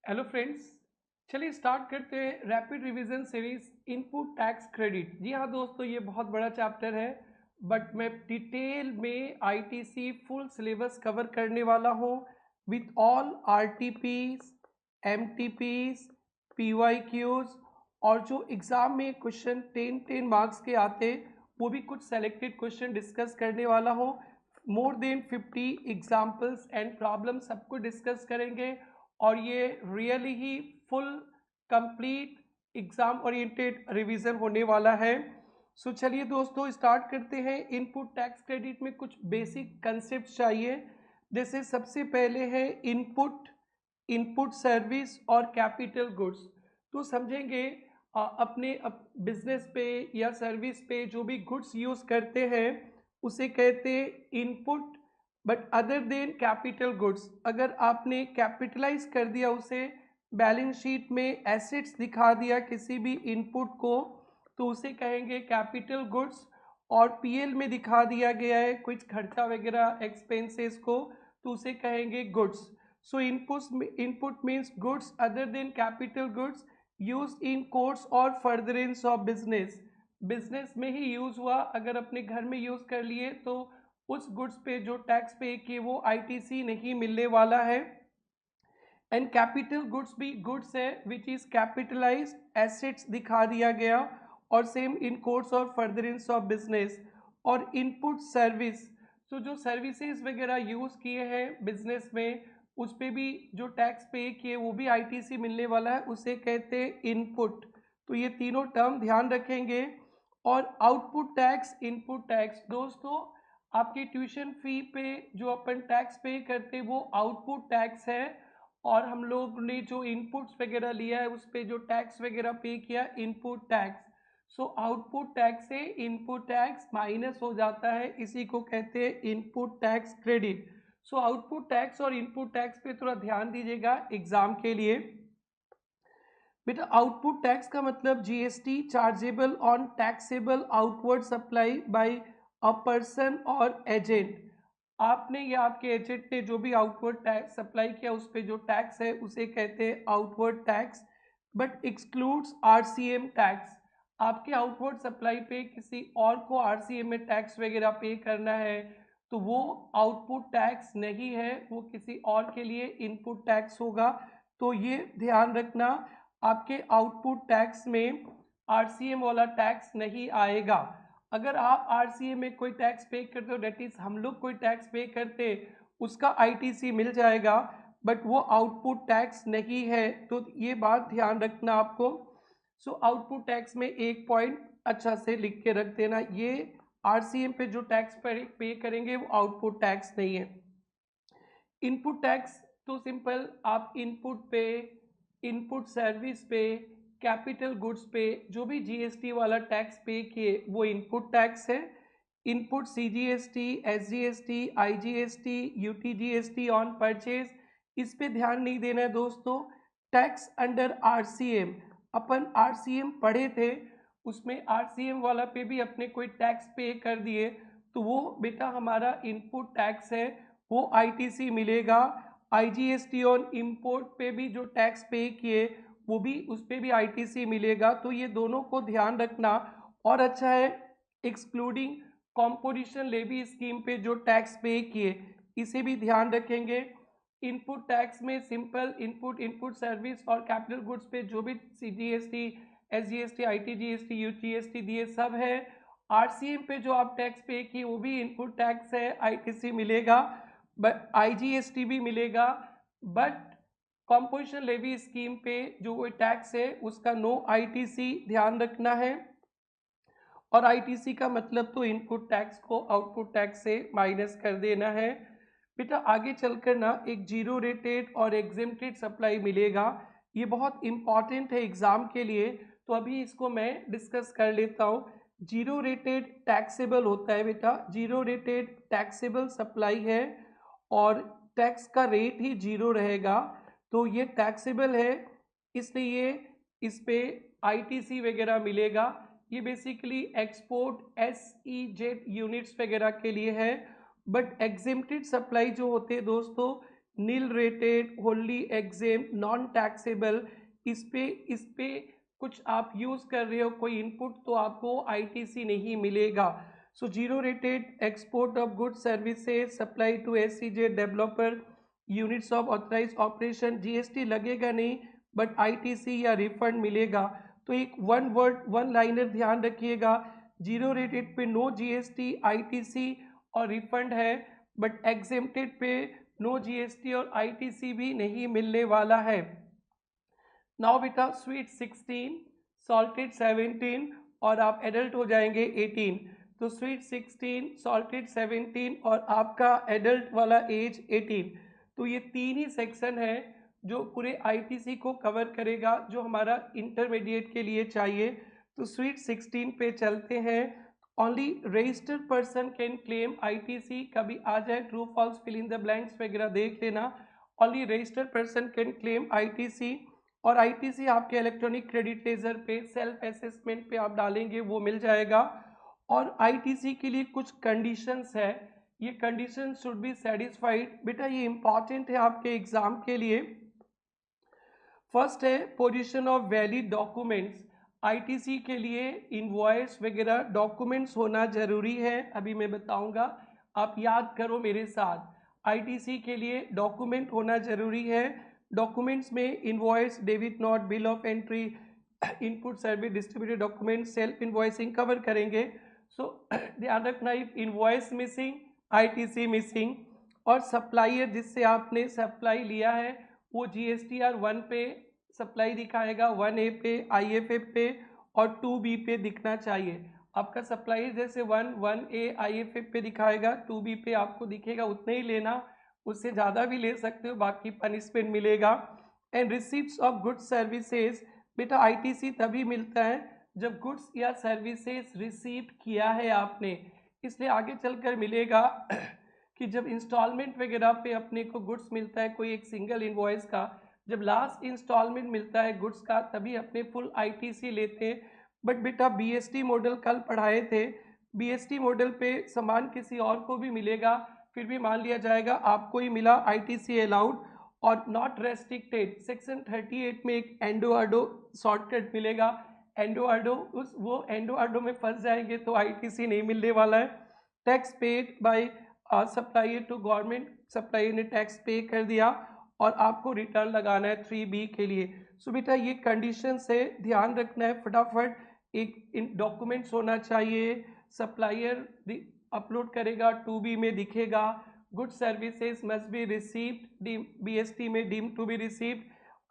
Hello friends. चलिए start करते हैं rapid revision series input tax credit. जी हाँ दोस्तों, ये बहुत बड़ा चैप्टर है बट मैं डिटेल में आईटीसी फुल सिलेबस कवर करने वाला हूँ with all RTPs, MTPs, PYQs और जो एग्ज़ाम में क्वेश्चन 10 मार्क्स के आते वो भी कुछ सेलेक्टेड क्वेश्चन डिस्कस करने वाला हूँ। More than 50 examples and problem सबको डिस्कस करेंगे और ये रियली ही full complete exam oriented revision होने वाला है। सो चलिए दोस्तों स्टार्ट करते हैं। इनपुट टैक्स क्रेडिट में कुछ बेसिक कंसेप्ट चाहिए। जैसे सबसे पहले है इनपुट, इनपुट सर्विस और कैपिटल गुड्स। तो समझेंगे अपने बिजनेस पे या सर्विस पे जो भी गुड्स यूज़ करते हैं उसे कहते हैं input. But other than capital goods, अगर आपने कैपिटलाइज कर दिया उसे, बैलेंस शीट में एसेट्स दिखा दिया किसी भी इनपुट को, तो उसे कहेंगे कैपिटल गुड्स। और पीएल में दिखा दिया गया है कुछ खर्चा वगैरह एक्सपेंसेस को, तो उसे कहेंगे goods. So input means goods other than capital goods use in course और फर्दरेंस ऑफ बिजनेस। बिजनेस में ही यूज हुआ, अगर अपने घर में यूज कर लिए तो उस गुड्स पे जो टैक्स पे किए वो आईटीसी नहीं मिलने वाला है। एंड कैपिटल गुड्स भी गुड्स है विच इज कैपिटलाइज्ड एसेट्स दिखा दिया गया और सेम इन कोर्स और फर्दरेंस ऑफ बिजनेस। और इनपुट सर्विस, तो जो सर्विसेज वगैरह यूज किए हैं बिजनेस में उस पे भी जो टैक्स पे किए वो भी आईटीसी मिलने वाला है, उसे कहते हैं इनपुट। तो ये तीनों टर्म ध्यान रखेंगे। और आउटपुट टैक्स, इनपुट टैक्स, दोस्तों आपकी ट्यूशन फी पे जो अपन टैक्स पे करते वो आउटपुट टैक्स है और हम लोग ने जो इनपुट्स वगैरह लिया है उस पे जो टैक्स वगैरह पे किया input tax. So output tax से इनपुट टैक्स माइनस हो जाता है, इसी को कहते हैं input tax credit. So output tax और इनपुट टैक्स पे थोड़ा ध्यान दीजिएगा एग्जाम के लिए। बेटा आउटपुट टैक्स का मतलब GST chargeable on taxable outward supply bye a person और एजेंट। आपने या आपके एजेंट ने जो भी आउटवर्ड टैक्स सप्लाई किया उस पर जो टैक्स है उसे कहते हैं outward tax, but excludes RCM tax. आपके आउटवर्ड सप्लाई पे किसी और को आरसीएम में टैक्स वगैरह पे करना है तो वो आउटपुट टैक्स नहीं है, वो किसी और के लिए इनपुट टैक्स होगा। तो ये ध्यान रखना, आपके आउटपुट टैक्स में आरसीएम वाला टैक्स नहीं आएगा। अगर आप आरसीए में कोई टैक्स पे करते हो, डेट इज हम लोग कोई टैक्स पे करते उसका आईटीसी मिल जाएगा बट वो आउटपुट टैक्स नहीं है, तो ये बात ध्यान रखना आपको। सो आउटपुट टैक्स में एक पॉइंट अच्छा से लिख के रख देना, ये आरसीएम पे जो टैक्स पे करेंगे वो आउटपुट टैक्स नहीं है। इनपुट टैक्स तो सिंपल, आप इनपुट पे, इनपुट सर्विस पे, कैपिटल गुड्स पे जो भी जीएसटी वाला टैक्स पे किए वो इनपुट टैक्स है। Input CGST, SGST, IGST, UTGST on purchase, इस पे ध्यान नहीं देना है दोस्तों। टैक्स अंडर आरसीएम, अपन आरसीएम पढ़े थे, उसमें आरसीएम वाला पे भी अपने कोई टैक्स पे कर दिए तो वो बेटा हमारा इनपुट टैक्स है, वो आईटीसी मिलेगा। आईजीएसटी ऑन इंपोर्ट पे भी जो टैक्स पे किए वो भी उस पे भी आईटीसी मिलेगा, तो ये दोनों को ध्यान रखना। और अच्छा है एक्सक्लूडिंग कॉम्पोजिशन लेवी स्कीम पे जो टैक्स पे किए इसे भी ध्यान रखेंगे। इनपुट टैक्स में सिंपल इनपुट, इनपुट सर्विस और कैपिटल गुड्स पे जो भी सीजीएसटी, एसजीएसटी, आईटीजीएसटी, यूटीएसटी दिए सब है। आरसीएम पे जो आप टैक्स पे किए वो भी इनपुट टैक्स है, आईटीसी मिलेगा, बट आईजीएसटी भी मिलेगा। बट कॉम्पोजिशन लेवी स्कीम पे जो कोई टैक्स है उसका नो आईटीसी ध्यान रखना है। और आईटीसी का मतलब तो इनपुट टैक्स को आउटपुट टैक्स से माइनस कर देना है। बेटा आगे चलकर ना एक जीरो रेटेड और एग्जेम्प्टेड सप्लाई मिलेगा, ये बहुत इंपॉर्टेंट है एग्जाम के लिए, तो अभी इसको मैं डिस्कस कर लेता हूँ। जीरो रेटेड टैक्सेबल होता है बेटा, जीरो रेटेड टैक्सेबल सप्लाई है और टैक्स का रेट ही जीरो रहेगा, तो ये टैक्सेबल है इसलिए इस पे आईटीसी वगैरह मिलेगा। ये बेसिकली एक्सपोर्ट एसईजेड यूनिट्स वगैरह के लिए है। बट एग्जेम्प्टेड सप्लाई जो होते हैं दोस्तों, nil rated, wholly exempt, non taxable, इस पे कुछ आप यूज़ कर रहे हो कोई इनपुट तो आपको आईटीसी नहीं मिलेगा। So zero rated export of good services supply to SEZ developer units of authorise operation, GST लगेगा नहीं बट आईटीसी या रिफंड मिलेगा। तो एक वन वर्ड वन लाइनर ध्यान रखिएगा, जीरो रेटेड पे नो जीएसटी, आईटीसी और रिफंड है, बट एग्जेम्प्टेड पे नो जीएसटी और आईटीसी भी नहीं मिलने वाला है। नाउ बेटा स्वीट 16, सॉल्टेड 17 और आप एडल्ट हो जाएंगे 18। तो स्वीट 16, सॉल्टेड 17 और आपका एडल्ट वाला एज 18। तो ये तीन ही सेक्शन है जो पूरे आईटीसी को कवर करेगा, जो हमारा इंटरमीडिएट के लिए चाहिए। तो स्वीट 16 पे चलते हैं। Only registered person can claim ITC, कभी आ जाए true false fill in the blanks वगैरह देख लेना। Only registered person can claim ITC, और आईटीसी आपके इलेक्ट्रॉनिक क्रेडिट लेजर पे सेल्फ असेसमेंट पे आप डालेंगे वो मिल जाएगा। और आईटीसी के लिए कुछ कंडीशंस है, ये कंडीशन शुड बी सेटिस्फाइड। बेटा ये इंपॉर्टेंट है आपके एग्जाम के लिए। फर्स्ट है position of valid documents. ITC के लिए इनवॉइस वगैरह डॉक्यूमेंट्स होना जरूरी है, अभी मैं बताऊंगा, आप याद करो मेरे साथ। आईटीसी के लिए डॉक्यूमेंट होना जरूरी है। डॉक्यूमेंट्स में invoice, debit note, bill of entry, input service, distributed document, self invoicing cover करेंगे। सो ध्यान रखना, इनवॉइस मिसिंग, आईटीसी मिसिंग, और सप्लायर जिससे आपने सप्लाई लिया है वो जीएसटीआर 1 पे सप्लाई दिखाएगा, 1A पे, IFF पे और 2B पे दिखना चाहिए। आपका सप्लायर जैसे 1A IFF पे दिखाएगा, 2B पे आपको दिखेगा, उतने ही लेना, उससे ज़्यादा भी ले सकते हो, बाकी पनिशमेंट मिलेगा। And receipts of goods services, बेटा आईटीसी तभी मिलता है जब गुड्स या सर्विसेज रिसीव किया है आपने, इसलिए आगे चलकर मिलेगा कि जब इंस्टॉलमेंट वगैरह पे अपने को गुड्स मिलता है कोई एक सिंगल इनवॉइस का, जब लास्ट इंस्टॉलमेंट मिलता है गुड्स का तभी अपने फुल आईटीसी लेते हैं। बट बेटा बीएसटी मॉडल कल पढ़ाए थे, बीएसटी मॉडल पे सामान किसी और को भी मिलेगा, फिर भी मान लिया जाएगा आपको ही मिला, आईटीसी अलाउड और नॉट रेस्ट्रिक्टेड। सेक्शन 38 में एक एंडोआडो शॉर्टकट मिलेगा, एंडोआडो, उस वो एंडोआडो में फंस जाएंगे तो आईटीसी नहीं मिलने वाला है। Tax paid by supplier to government, supplier ने टैक्स पे कर दिया और आपको रिटर्न लगाना है 3B के लिए। सो बेटा ये कंडीशन से ध्यान रखना है, फटाफट एक डॉक्यूमेंट्स होना चाहिए, सप्लायर अपलोड करेगा 2B में दिखेगा, good services must be received, BST में डीम टू बी रिसीव्ड,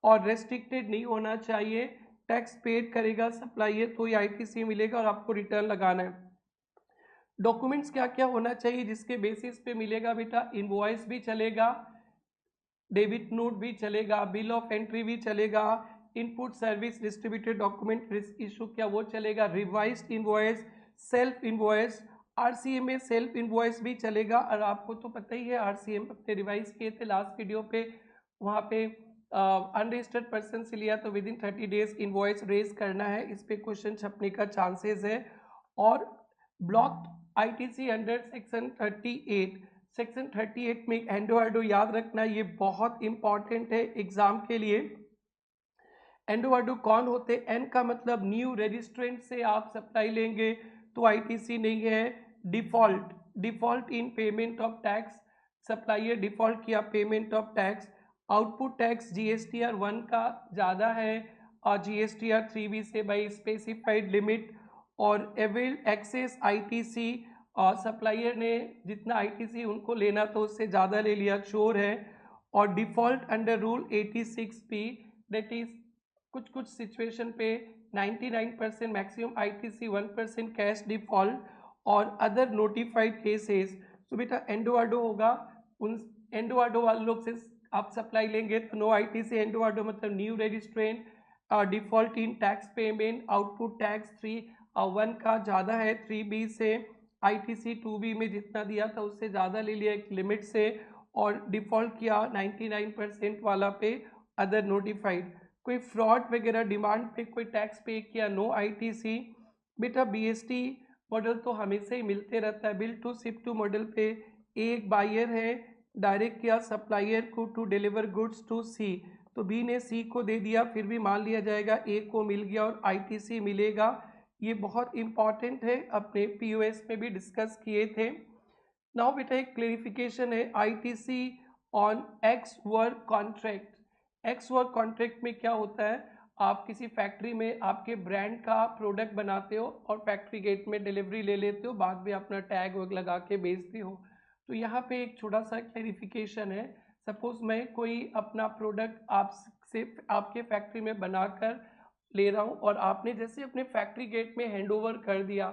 और रेस्ट्रिक्टेड नहीं होना चाहिए, टैक्स पेड करेगा सप्लायर तो ये आईटीसी मिलेगा और आपको रिटर्न लगाना है। डॉक्यूमेंट्स क्या क्या होना चाहिए जिसके बेसिस पे मिलेगा बेटा, इनवॉइस भी चलेगा, डेबिट नोट भी चलेगा, बिल ऑफ एंट्री भी चलेगा, input service distributed document issue क्या वो चलेगा, revised invoice, self invoice, RCM में सेल्फ इनवॉइस भी चलेगा। और आपको तो पता ही है आरसीएम अपने रिवाइज किए थे लास्ट वीडियो पे, वहाँ पे अनरजिस्टर्ड पर्सन से लिया तो within 30 days invoice raise करना है, इस पे क्वेश्चन छपने का चांसेस है। और block ITC under section 38, section 38 में एंडोआडो याद रखना, ये बहुत इंपॉर्टेंट है एग्जाम के लिए। एंडोआडो कौन होते, एन का मतलब न्यू रजिस्ट्रेंट से आप सप्लाई लेंगे तो आईटीसी नहीं है। Default, default in payment of tax, supplier default किया payment of tax, output tax GSTR 1 का ज़्यादा है और जीएसटीआर 3B से बाई स्पेसिफाइड लिमिट, और एवेल एक्सेस आईटीसी, और सप्लायर ने जितना आईटीसी उनको लेना तो उससे ज़्यादा ले लिया, चोर है। और default under rule 86P, that is कुछ कुछ सिचुएशन पे 99% मैक्सिमम आईटीसी, 1% कैश डिफ़ॉल्ट, और अदर नोटिफाइड केसेस। तो बेटा एंडोआडो होगा, उन एंडोआडो वाले लोग से आप सप्लाई लेंगे तो नो आईटीसी, एंडोआडो मतलब न्यू रजिस्ट्रेंट, डिफ़ॉल्ट इन टैक्स पेमेंट, आउटपुट टैक्स 1 का ज़्यादा है 3B से, आईटीसी 2B में जितना दिया था उससे ज़्यादा ले लिया एक लिमिट से, और डिफ़ॉल्ट किया 99% वाला पे, अदर नोटिफाइड। कोई फ्रॉड वगैरह डिमांड पे कोई टैक्स पे किया, नो आईटीसी। बेटा बीएसटी मॉडल तो हमेशा ही मिलते रहता है, bill to ship to model पे एक बायर है, डायरेक्ट किया सप्लायर को to deliver goods to C, तो बी ने सी को दे दिया, फिर भी मान लिया जाएगा ए को मिल गया और आईटीसी मिलेगा। ये बहुत इंपॉर्टेंट है, अपने पीओएस में भी डिस्कस किए थे। नाउ बेटा एक क्लेरिफिकेशन है, ITC on x work contract. X work contract में क्या होता है, आप किसी फैक्ट्री में आपके ब्रांड का प्रोडक्ट बनाते हो और फैक्ट्री गेट में डिलीवरी ले लेते हो, बाद में अपना टैग वग लगा के बेचते हो। तो यहाँ पे एक छोटा सा क्लेरिफिकेशन है, सपोज मैं कोई अपना प्रोडक्ट आपसे आपके फैक्ट्री में बनाकर ले रहा हूँ और आपने जैसे अपने फैक्ट्री गेट में हैंड ओवर कर दिया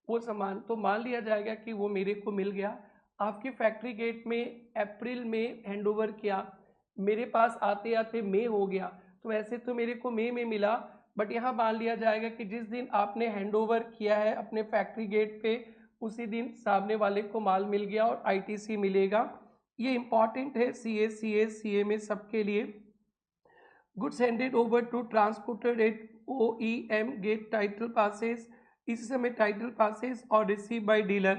वो सामान, तो मान लिया जाएगा कि वो मेरे को मिल गया। आपके फैक्ट्री गेट में अप्रैल में हैंड ओवर किया, मेरे पास आते आते मई हो गया, तो वैसे तो मेरे को मई में मिला, बट यहाँ मान लिया जाएगा कि जिस दिन आपने हैंड ओवर किया है अपने फैक्ट्री गेट पे उसी दिन सामने वाले को माल मिल गया और आईटीसी मिलेगा। ये इंपॉर्टेंट है सीए में सबके लिए। Goods handed over to transported at OEM gate title passes, इसी समय टाइटल पासेस और रिसीव बाय डीलर।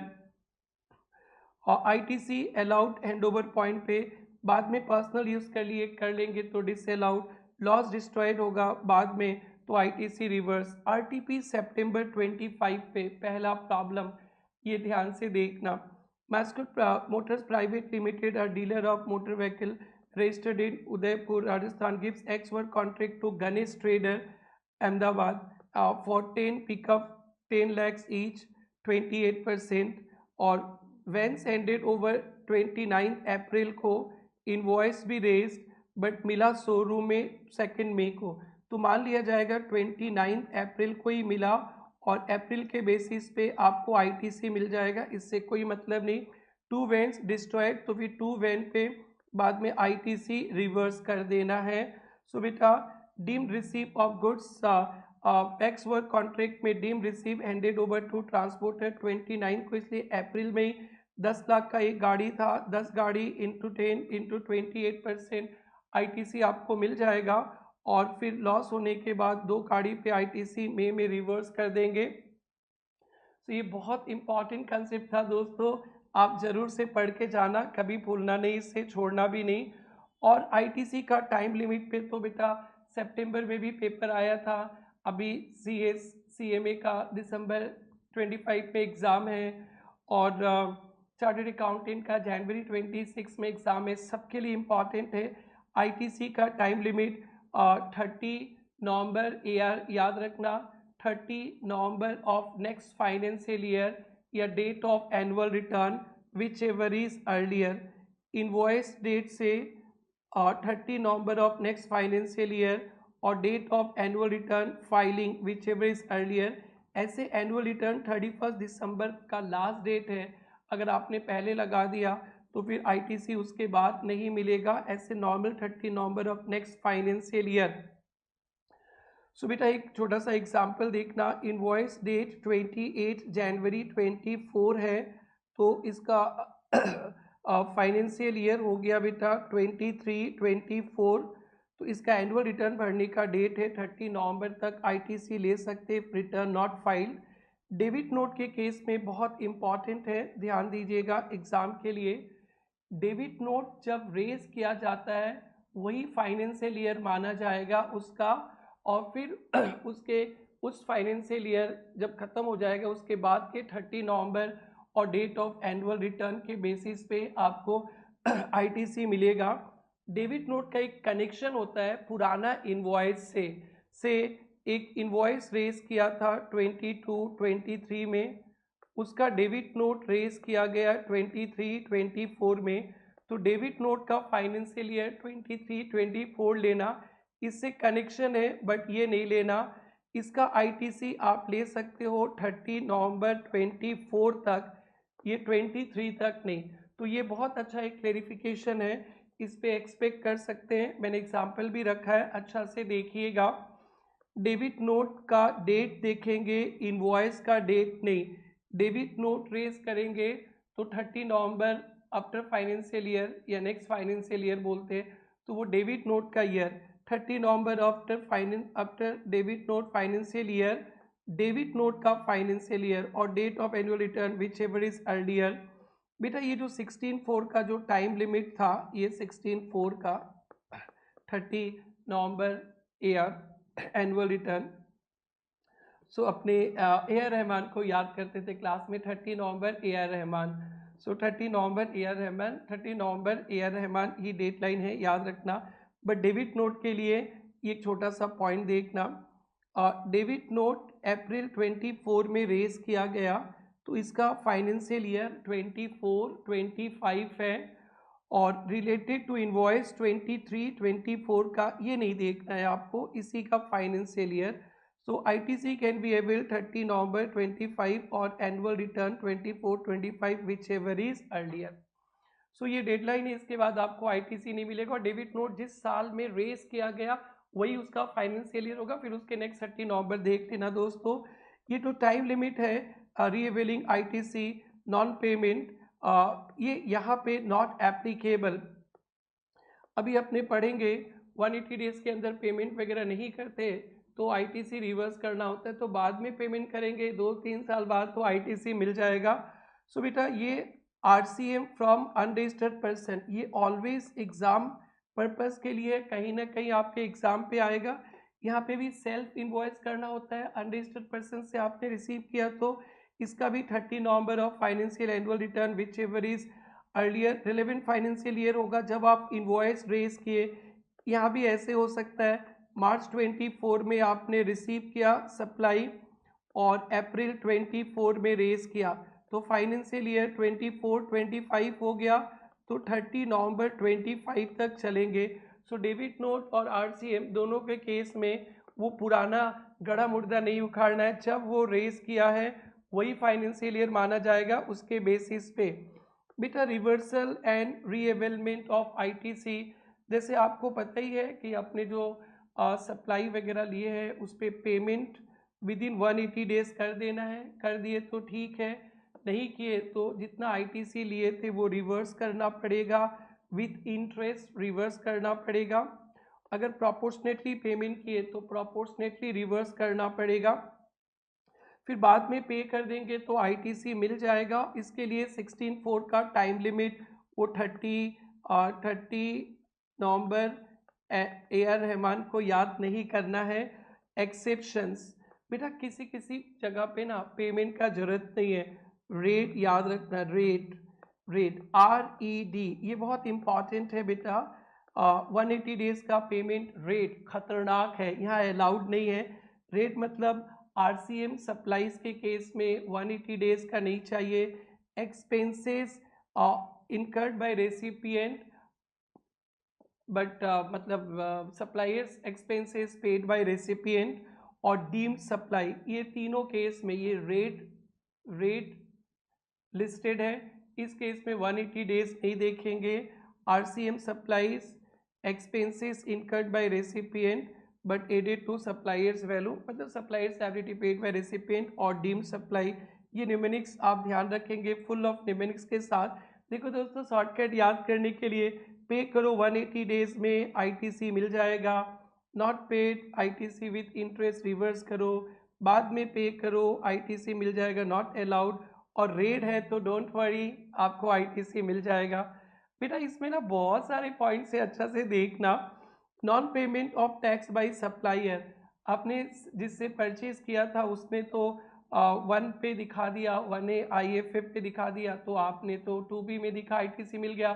और ITC allowed hand over point पे, बाद में पर्सनल यूज़ कर लिए कर लेंगे तो डिसअलाउड। लॉस डिस्ट्रॉयड होगा बाद में तो आईटीसी रिवर्स। आरटीपी सितंबर 25 पे पहला प्रॉब्लम, ये ध्यान से देखना। Mascot Motors private limited are dealer of motor vehicle registered in Udaipur Rajasthan gives ex work contract to Ganesh trader Ahmedabad for 10 pickup 10 lakhs each 28%। और वैंस हैंडेड ओवर 29 अप्रैल को, इनवॉइस भी रेज्ड बट मिला शोरूम में 2 मई को, तो मान लिया जाएगा 29 अप्रैल को ही मिला और अप्रैल के बेसिस पे आपको आईटीसी मिल जाएगा, इससे कोई मतलब नहीं। 2 वैंस डिस्ट्रॉयड तो फिर 2 वैन पे बाद में आईटीसी रिवर्स कर देना है। सो बेटा deemed receive of goods ex work contract में deemed receive handed over to transporter 29 को, इसलिए अप्रैल में ही 10 लाख का एक गाड़ी था, 10 गाड़ी इंटू 10 इंटू 28% आईटीसी आपको मिल जाएगा। और फिर लॉस होने के बाद 2 गाड़ी पे आईटीसी मई में रिवर्स कर देंगे। तो ये बहुत इंपॉर्टेंट कंसेप्ट था दोस्तों, आप जरूर से पढ़ के जाना, कभी भूलना नहीं, इसे छोड़ना भी नहीं। और आईटीसी का टाइम लिमिट पे तो बेटा सितंबर में भी पेपर आया था, अभी CMA का दिसंबर 25 में एग्ज़ाम है और चार्टर्ड अकाउंटेंट का जनवरी 26 में एग्ज़ाम है, सबके लिए इम्पॉर्टेंट है। आईटीसी का टाइम लिमिट 30 नवंबर, याद रखना 30 November of next financial year या date of annual return whichever is earlier. Invoice date से 30 November of next financial year और date of annual return filing whichever is earlier. ऐसे annual return 31 दिसंबर का last date है, अगर आपने पहले लगा दिया तो फिर आईटीसी उसके बाद नहीं मिलेगा, ऐसे normal 30 November of next financial year. So बेटा एक छोटा सा एग्जांपल देखना, इनवॉइस डेट 28 जनवरी 24 है, तो इसका फाइनेंशियल ईयर हो गया बेटा 23-24, तो इसका एनुअल रिटर्न भरने का डेट है 30 नवंबर तक आईटीसी ले सकते, return not filed. Debit note के केस में बहुत इंपॉर्टेंट है, ध्यान दीजिएगा एग्जाम के लिए। डेबिट नोट जब रेज किया जाता है वही फाइनेंशियल ईयर माना जाएगा उसका, और फिर उसके उस फाइनेंशियल ईयर जब ख़त्म हो जाएगा उसके बाद के 30 नवंबर और डेट ऑफ एनुअल रिटर्न के बेसिस पे आपको आईटीसी मिलेगा। डेबिट नोट का एक कनेक्शन होता है पुराना इनवॉइस से एक इनवॉइस रेज किया था 22-23 में, उसका डेबिट नोट रेज किया गया 23-24 में, तो डेबिट नोट का फाइनेंशियल ईयर 23-24 लेना, इससे कनेक्शन है बट ये नहीं लेना। इसका आईटीसी आप ले सकते हो 30 नवंबर 24 तक, ये 23 तक नहीं। तो ये बहुत अच्छा एक क्लेरिफिकेशन है, इस पे एक्सपेक्ट कर सकते हैं, मैंने एग्जाम्पल भी रखा है, अच्छा से देखिएगा। डेबिट नोट का डेट देखेंगे, इनवॉइस का डेट नहीं। डेबिट नोट रेज करेंगे तो 30 नवंबर आफ्टर फाइनेंशियल ईयर या नेक्स्ट फाइनेंशियल ईयर बोलते हैं, तो वो डेबिट नोट का year 30 November after debit note financial year, debit note का फाइनेंशियल ईयर और date of annual return whichever is earlier. बेटा ये जो 16/4 का जो टाइम लिमिट था, ये 16/4 का 30 नवंबर ईयर एनुअल रिटर्न। सो अपने ए आर रहमान को याद करते थे क्लास में, 30 November A R Rahman. So 30 November A R Rahman, 30 November A R Rahman ही डेडलाइन है, याद रखना। बट डेबिट नोट के लिए एक छोटा सा पॉइंट देखना, डेबिट नोट अप्रैल 24 में रेज किया गया, तो इसका फाइनेंशियल ईयर 24-25 है, और रिलेटेड टू इनवॉइस 23-24 का ये नहीं देखना है आपको, इसी का financial year. So ITC can be able 30 November 25 और annual return 24-25 whichever is earlier. So ये डेडलाइन है, इसके बाद आपको ITC नहीं मिलेगा। और डेबिट नोट जिस साल में रेस किया गया वही उसका फाइनेंशियल ईयर होगा, फिर उसके नेक्स्ट 30 नवंबर देख लेना दोस्तों। ये जो टाइम लिमिट है रीअवेलिंग ITC नॉन पेमेंट, ये यहाँ पे नॉट एप्लीकेबल। अभी अपने पढ़ेंगे 180 डेज के अंदर पेमेंट वगैरह नहीं करते तो ITC रिवर्स करना होता है, तो बाद में पेमेंट करेंगे 2-3 साल बाद तो ITC मिल जाएगा। सो बेटा ये RCM फ्रॉम अनरजिस्टर्ड पर्सन, ये ऑलवेज एग्जाम पर्पस के लिए कहीं ना कहीं आपके एग्जाम पे आएगा। यहाँ पे भी सेल्फ इनवॉइस करना होता है, अनरजिस्टर्ड पर्सन से आपने रिसीव किया तो इसका भी 30 November of financial annual return whichever is earlier relevant financial year होगा जब आप इनवॉइस रेज किए। यहाँ भी ऐसे हो सकता है मार्च 24 में आपने रिसीव किया सप्लाई और अप्रैल 24 में रेज किया, तो फाइनेंशियल ईयर 24-25 हो गया, तो 30 नवंबर 25 तक चलेंगे। सो डेबिट नोट और RCM दोनों के केस में वो पुराना गड़ा मुर्दा नहीं उखाड़ना है, जब वो रेज किया है वही फाइनेंशियल ईयर माना जाएगा उसके बेसिस पे। बेटा रिवर्सल एंड रीअवेलमेंट ऑफ ITC, जैसे आपको पता ही है कि आपने जो सप्लाई वगैरह लिए हैं उस पर पेमेंट विद इन 180 डेज कर देना है, कर दिए तो ठीक है, नहीं किए तो जितना ITC लिए थे वो रिवर्स करना पड़ेगा, विथ इंटरेस्ट रिवर्स करना पड़ेगा। अगर प्रोपोर्शनेटली पेमेंट किए तो प्रोपोर्शनेटली रिवर्स करना पड़ेगा, फिर बाद में पे कर देंगे तो ITC मिल जाएगा। इसके लिए 16/4 का टाइम लिमिट वो 30 नवंबर AR रहमान को याद नहीं करना है। एक्सेप्शंस, बेटा किसी किसी जगह पे ना पेमेंट का जरूरत नहीं है, रेट याद रखना, रेट RED ये बहुत इंपॉर्टेंट है बेटा। 180 डेज का पेमेंट रेट खतरनाक है, यहाँ अलाउड नहीं है। रेट मतलब RCM सप्लाईज के केस में 180 डेज का नहीं चाहिए। Expenses incurred by recipient but मतलब suppliers expenses paid by recipient और डीम्ड सप्लाई, ये तीनों केस में ये रेट लिस्टेड है। इस केस में 180 डेज नहीं देखेंगे। RCM supplies expenses incurred by recipient but added to suppliers value, मतलब suppliers liability paid by recipient और डीम्ड सप्लाई, ये न्यूमेरिक्स आप ध्यान रखेंगे फुल ऑफ न्यूमेरिक्स के साथ। देखो दोस्तों शॉर्टकट याद करने के लिए पे करो 180 डेज में ITC मिल जाएगा, not paid ITC with interest reverse करो, बाद में पे करो ITC मिल जाएगा, नॉट अलाउड, और रेड है तो डोंट वरी आपको ITC मिल जाएगा। बेटा इसमें ना बहुत सारे पॉइंट्स है, अच्छा से देखना। Non payment of tax by supplier, आपने जिससे परचेज किया था उसने तो 1 पे दिखा दिया, 1A IFF पे दिखा दिया, तो आपने तो 2B में दिखा ITC मिल गया,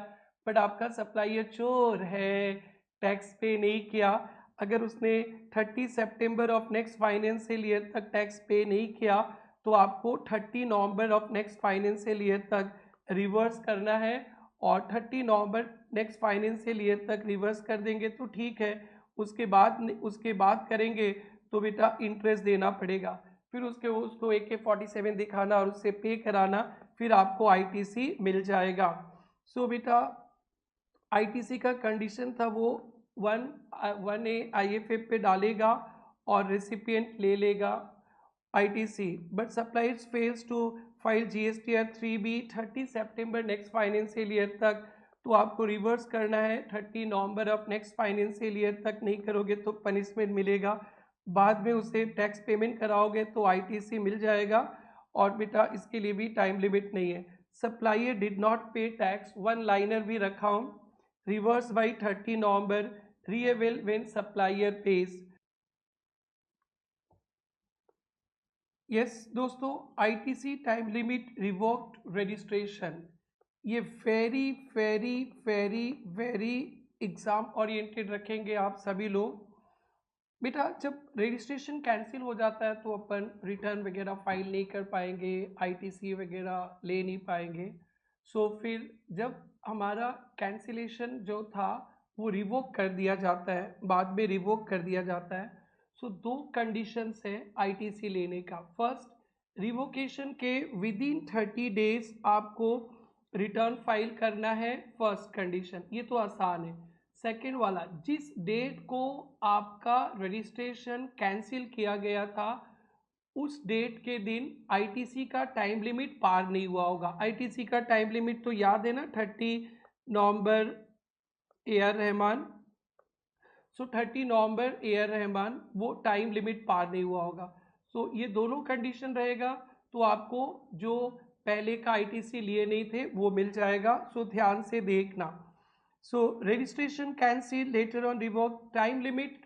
बट आपका सप्लायर चोर है, टैक्स पे नहीं किया। अगर उसने 30 सितंबर ऑफ नेक्स्ट फाइनेंशियल ईयर तक टैक्स पे नहीं किया तो आपको 30 November of next financial year तक रिवर्स करना है, और 30 नवंबर नेक्स्ट फाइनेंशियल ईयर तक रिवर्स कर देंगे तो ठीक है, उसके बाद करेंगे तो बेटा इंटरेस्ट देना पड़ेगा, फिर उसको AK-47 दिखाना और उससे पे कराना, फिर आपको ITC मिल जाएगा। सो बेटा ITC का कंडीशन था वो 1A IFF पे डालेगा और रेसिपिएंट ले लेगा ITC, but suppliers fails to file GSTR 3B 30 September next financial year तक, तो आपको रिवर्स करना है 30 November of next financial year तक, नहीं करोगे तो पनिशमेंट मिलेगा, बाद में उसे टैक्स पेमेंट कराओगे तो ITC मिल जाएगा, और बेटा इसके लिए भी टाइम लिमिट नहीं है। Supplier did not pay tax, one liner भी रखा हूँ, reverse by 30 November, reavail when supplier pays. Yes दोस्तों, ITC time limit revoked registration, ये very very very very exam oriented रखेंगे आप सभी लोग। बेटा जब रजिस्ट्रेशन कैंसिल हो जाता है तो अपन रिटर्न वगैरह फाइल नहीं कर पाएंगे, आईटीसी वगैरह ले नहीं पाएंगे। सो फिर जब हमारा कैंसिलेशन जो था वो रिवोक कर दिया जाता है, बाद में रिवोक कर दिया जाता है। सो दो कंडीशंस है आईटीसी लेने का। फर्स्ट, रिवोकेशन के विद इन 30 डेज आपको रिटर्न फाइल करना है, फर्स्ट कंडीशन, ये तो आसान है। सेकेंड वाला, जिस डेट को आपका रजिस्ट्रेशन कैंसिल किया गया था उस डेट के दिन आईटीसी का टाइम लिमिट पार नहीं हुआ होगा। आईटीसी का टाइम लिमिट तो याद है ना, 30 नवंबर एयर रहमान। सो 30 नवंबर एयर रहमान, वो टाइम लिमिट पार नहीं हुआ होगा। सो ये दोनों कंडीशन रहेगा तो आपको जो पहले का आईटीसी लिए नहीं थे वो मिल जाएगा। सो ध्यान से देखना। So registration cancelled, later on revoked, time limit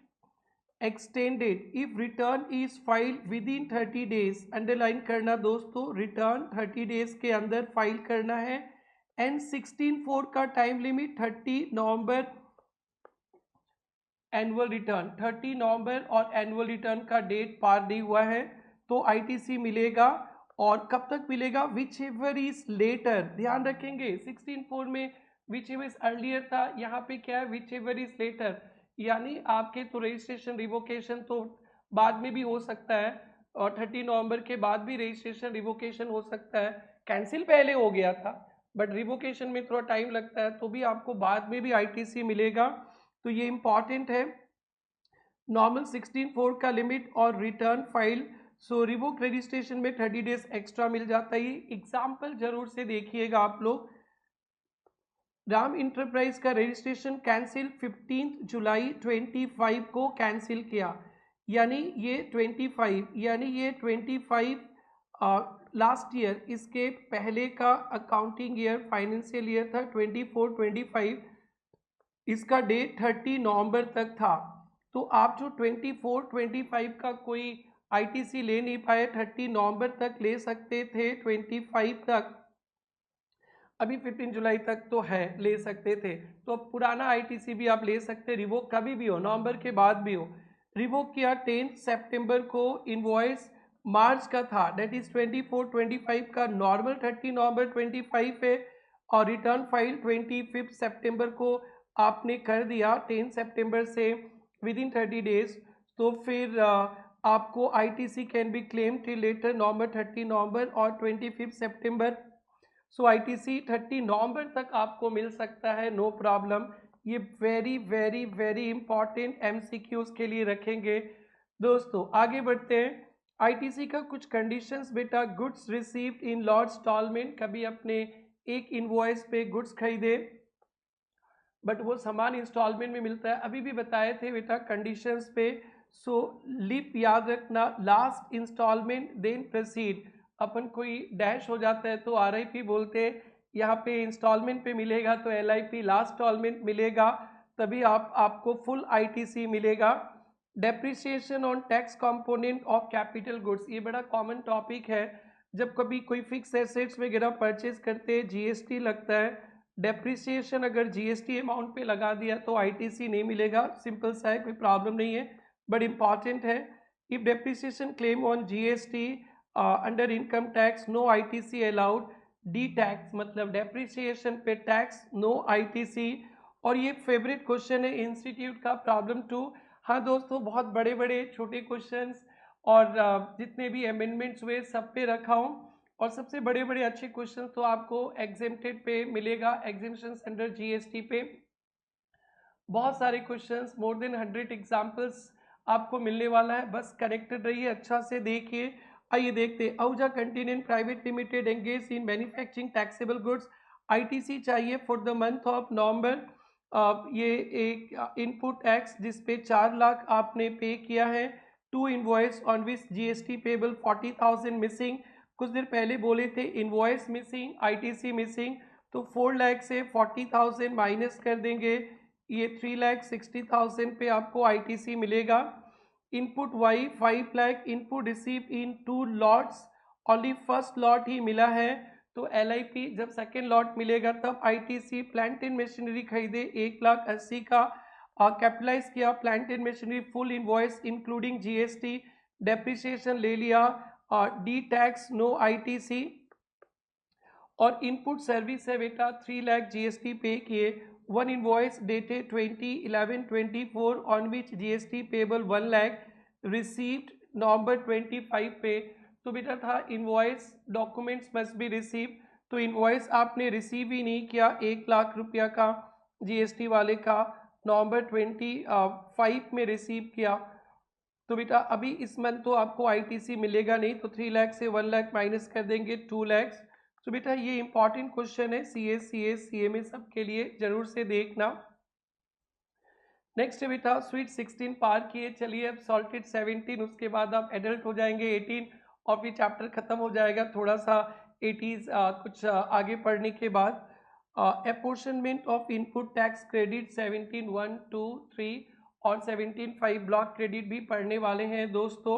extended if return is filed within 30 days। Underline करना दोस्तों, रिटर्न 30 डेज के अंदर फाइल करना है। एंड 16/4 का टाइम लिमिट 30 नवंबर एनुअल रिटर्न, 30 नवंबर और एनुअल रिटर्न का डेट पार नहीं हुआ है तो आईटीसी मिलेगा। और कब तक मिलेगा? विच एवर इज लेटर, ध्यान रखेंगे 16/4 में विच एवर इज अर्लियर था, यहाँ पे क्या है विच एवर इज लेटर, यानी आपके तो रजिस्ट्रेशन रिवोकेशन तो बाद में भी हो सकता है और 30 नवंबर के बाद भी रजिस्ट्रेशन रिवोकेशन हो सकता है। कैंसिल पहले हो गया था बट रिवोकेशन में थोड़ा टाइम लगता है तो भी आपको बाद में भी आईटीसी मिलेगा। तो ये इंपॉर्टेंट है। नॉर्मल 16/4 का लिमिट और रिटर्न फाइल। सो रिवोक रजिस्ट्रेशन में 30 डेज एक्स्ट्रा मिल जाता है। एग्जाम्पल जरूर से देखिएगा आप लोग। राम इंटरप्राइज का रजिस्ट्रेशन कैंसिल 15 जुलाई 25 को कैंसिल किया, यानी ये 25, यानी ये 25 लास्ट ईयर, इसके पहले का अकाउंटिंग ईयर फाइनेंशियल ईयर था 24-25, इसका डेट 30 नवंबर तक था। तो आप जो 24-25 का कोई आईटीसी ले नहीं पाए 30 नवंबर तक ले सकते थे, 25 तक, अभी 15 जुलाई तक तो है, ले सकते थे। तो अब पुराना आईटीसी भी आप ले सकते, रिवोक कभी भी हो, नवंबर के बाद भी हो। रिवोक किया 10 सितंबर को, इनवॉइस मार्च का था, डेट इज 24-25 का, नॉर्मल 30 नवंबर 25 है और रिटर्न फाइल 25 सितंबर को आपने कर दिया 10 सितंबर से विद इन 30 डेज। तो फिर आपको ITC can be claim till later November 30 November और 25 सितंबर। सो आईटीसी 30 नवंबर तक आपको मिल सकता है, नो प्रॉब्लम। ये very very very important MCQs के लिए रखेंगे। दोस्तों आगे बढ़ते हैं। आईटीसी का कुछ कंडीशंस बेटा, goods received in lots instalment, कभी अपने एक इनवॉइस पे गुड्स खरीदे बट वो सामान इंस्टॉलमेंट में मिलता है, अभी भी बताए थे बेटा कंडीशंस पे। सो लिप याद रखना, लास्ट इंस्टॉलमेंट देन प्रोसीड, अपन कोई डैश हो जाता है तो आरआईपी बोलते हैं, यहाँ पे इंस्टॉलमेंट पे मिलेगा तो एलआईपी, लास्ट इंस्टॉलमेंट मिलेगा तभी आपको फुल आईटीसी मिलेगा। Depreciation on tax component of capital goods, ये बड़ा कॉमन टॉपिक है। जब कभी कोई फिक्स एसेट्स वगैरह परचेज करते हैं जीएसटी लगता है, डेप्रिसिएशन अगर जीएसटी अमाउंट पे लगा दिया तो आईटीसी नहीं मिलेगा, सिंपल सा है, कोई प्रॉब्लम नहीं है, बट इंपॉर्टेंट है। If depreciation claim on GST under income tax, no ITC allowed. D tax मतलब डेप्रिसिएशन पे टैक्स, नो आईटीसी। और ये फेवरेट क्वेश्चन है इंस्टीट्यूट का, प्रॉब्लम 2। हाँ दोस्तों, बहुत बड़े बड़े छोटे क्वेश्चंस और जितने भी अमेंडमेंट्स हुए सब पे रखा हूँ, और सबसे बड़े बड़े अच्छे क्वेश्चन तो आपको एग्जेम्प्टेड पे मिलेगा, एग्जेम्पशन अंडर जीएसटी पे बहुत सारे क्वेश्चंस, मोर देन 100 एग्जाम्पल्स आपको मिलने वाला है, बस कनेक्टेड रहिए, अच्छा से देखिए। आइए देखते हैं। Ahuja continent private limited engage in manufacturing taxable goods, ITC चाहिए for the month of November. ये एक इनपुट टैक्स जिसपे 4 लाख आपने पे किया है, 2 invoice on which GST payable 40,000 missing, कुछ देर पहले बोले थे इनवॉइस मिसिंग, आईटीसी मिसिंग, तो 4 लाख से 40,000 माइनस कर देंगे, ये 3,60,000 पे आपको आईटीसी मिलेगा। Input Y 5 lakh, input receive in 2 lots, only first lot ही मिला है, तो LIP जब सेकेंड लॉट मिलेगा तब आईटीसी। प्लांट एंड मशीनरी खरीदे 1,80,000 का, कैपिटलाइज किया plant and machinery, full invoice including GST, depreciation ले लिया, डी टैक्स नो आईटीसी। और इनपुट सर्विस है बेटा 3 लाख GST पे किए, one invoice dated 20/11/24 on which GST payable 1 lakh received November 25 पे। तो बेटा था invoice documents must be receive, तो इनवॉइस आपने रिसीव ही नहीं किया 1 लाख रुपया का GST वाले का, नवंबर 25 में रिसीव किया, तो बेटा अभी इस मंथ तो आपको आईटीसी मिलेगा नहीं, तो 3 लाख से 1 लाख माइनस कर देंगे 2 लाख। तो बेटा ये इंपॉर्टेंट क्वेश्चन है CA में सबके लिए, जरूर से देखना। नेक्स्ट है बेटा स्वीट 16 पार किए, चलिए अब सॉल्टेड 17, उसके बाद आप एडल्ट हो जाएंगे 18 और फिर चैप्टर खत्म हो जाएगा थोड़ा सा 80s कुछ आगे पढ़ने के बाद। Apportionment of input tax credit 17(1), 2, 3 और 17(5) ब्लॉक क्रेडिट भी पढ़ने वाले हैं दोस्तों।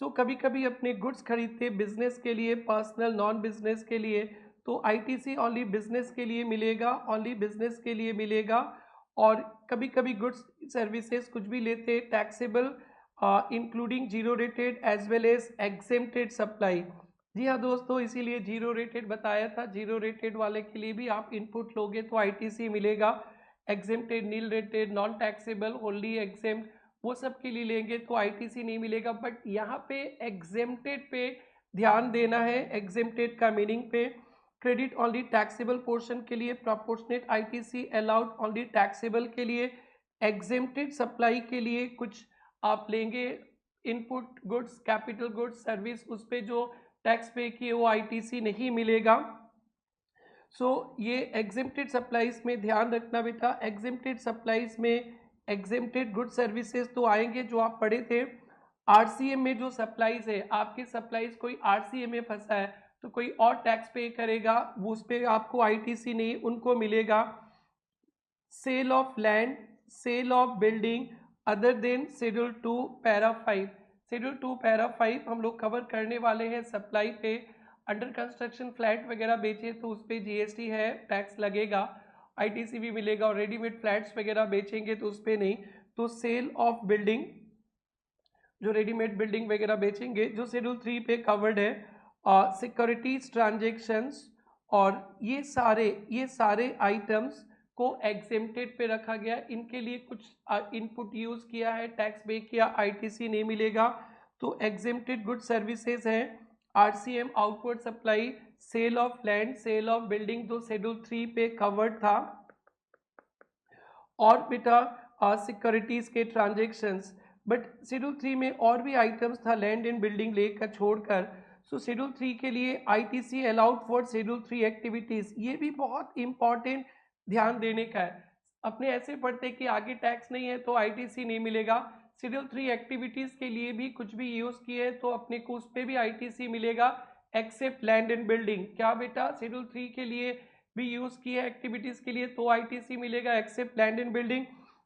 सो कभी कभी अपने गुड्स खरीदते बिजनेस के लिए, पर्सनल नॉन बिजनेस के लिए, तो आईटीसी ओनली बिजनेस के लिए मिलेगा, ओनली बिजनेस के लिए मिलेगा। और कभी कभी गुड्स सर्विसेज कुछ भी लेते taxable including zero rated as well as exempted supply. जी हाँ दोस्तों, इसीलिए जीरो रेटेड बताया था, जीरो रेटेड वाले के लिए भी आप इनपुट लोगे तो आईटीसी मिलेगा, exempted, nil rated, non taxable, only exempt, वो सब के लिए लेंगे तो आईटीसी नहीं मिलेगा। बट यहाँ पे एग्जेम्प्टेड पे ध्यान देना है, एग्जेम्प्टेड का मीनिंग पे, क्रेडिट ओनली टैक्सेबल पोर्शन के लिए, proportionate ITC allowed only taxable के लिए, एग्जेम्प्टेड सप्लाई के लिए कुछ आप लेंगे input goods, capital goods, service, उस पे जो टैक्स पे किए वो आईटीसी नहीं मिलेगा। सो ये एग्जेम्प्टेड सप्लाईज में ध्यान रखना बेटा, एग्जेम्प्टेड सप्लाईज में एग्जेम्प्टेड गुड सर्विसेज तो आएंगे जो आप पढ़े थे। आरसीएम में जो सप्लाईज है, आपके सप्लाईज कोई आरसीएम में फंसा है तो कोई और टैक्स पे करेगा, वो उस पर आपको आईटीसी नहीं, उनको मिलेगा। Sale of land, sale of building other than schedule 2 para 5, schedule 2 para 5 हम लोग कवर करने वाले हैं सप्लाई पे। अंडर कंस्ट्रक्शन फ्लैट वगैरह बेचे तो उस पर GST है, टैक्स लगेगा, आईटीसी भी मिलेगा, और रेडीमेड फ्लैट्स वगैरह बेचेंगे तो उस पर नहीं। तो सेल ऑफ बिल्डिंग, जो रेडीमेड बिल्डिंग वगैरह बेचेंगे जो शेड्यूल 3 पे कवर्ड है, सिक्योरिटीज ट्रांजेक्शन्स, और ये सारे आइटम्स को एग्जेम्प्टेड पे रखा गया, इनके लिए कुछ इनपुट यूज़ किया है, टैक्स पे किया, आईटीसी नहीं मिलेगा। तो एग्जेम्प्टेड गुड सर्विसेज हैं RCM, outward supply, sale of land, sale of building, जो शेड्यूल 3 पे कवर्ड था, और बेटा सिक्योरिटीज के ट्रांजेक्शन्स। बट शेड्यूल 3 में और भी आइटम्स था लैंड एंड बिल्डिंग लेकर छोड़कर। सो शेड्यूल 3 के लिए ITC allowed for schedule 3 activities, ये भी बहुत इंपॉर्टेंट ध्यान देने का है। अपने ऐसे पढ़ते कि आगे टैक्स नहीं है तो आईटीसी नहीं मिलेगा, शेड्यूल 3 एक्टिविटीज के लिए भी कुछ भी यूज किए तो अपने को उस पर भी आईटीसी मिलेगा, एक्सेप्ट लैंड एंड बिल्डिंग। क्या बेटा, शेड्यूल 3 के लिए भी यूज किए एक्टिविटीज के लिए तो आईटीसी मिलेगा, except land and building.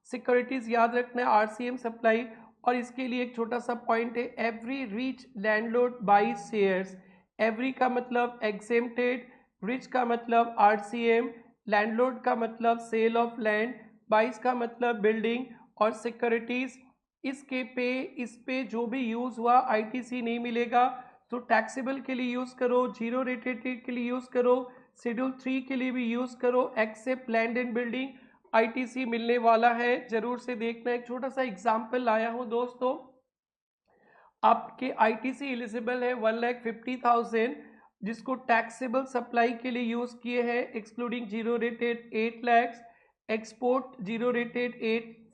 Securities याद रखना है, आरसीएम सप्लाई, और इसके लिए एक छोटा सा पॉइंट है, every rich landlord by shares, every का मतलब एग्जेम्प्टेड, रिच का मतलब आरसीएम, लैंडलॉर्ड का मतलब सेल ऑफ लैंड, बाइस का मतलब बिल्डिंग, और सिक्योरिटीज, इस पे जो भी यूज हुआ आईटीसी नहीं मिलेगा। तो टैक्सेबल के लिए यूज करो, जीरो रेटेड के लिए यूज करो, शेड्यूल 3 के लिए भी यूज करो, except land and building, ITC मिलने वाला है, जरूर से देखना। एक छोटा सा एग्जाम्पल लाया हूं दोस्तों, आपके आईटीसी एलिजिबल है 1,50,000, जिसको टैक्सेबल सप्लाई के लिए यूज किए हैं excluding zero rated 8 lakh, export zero rated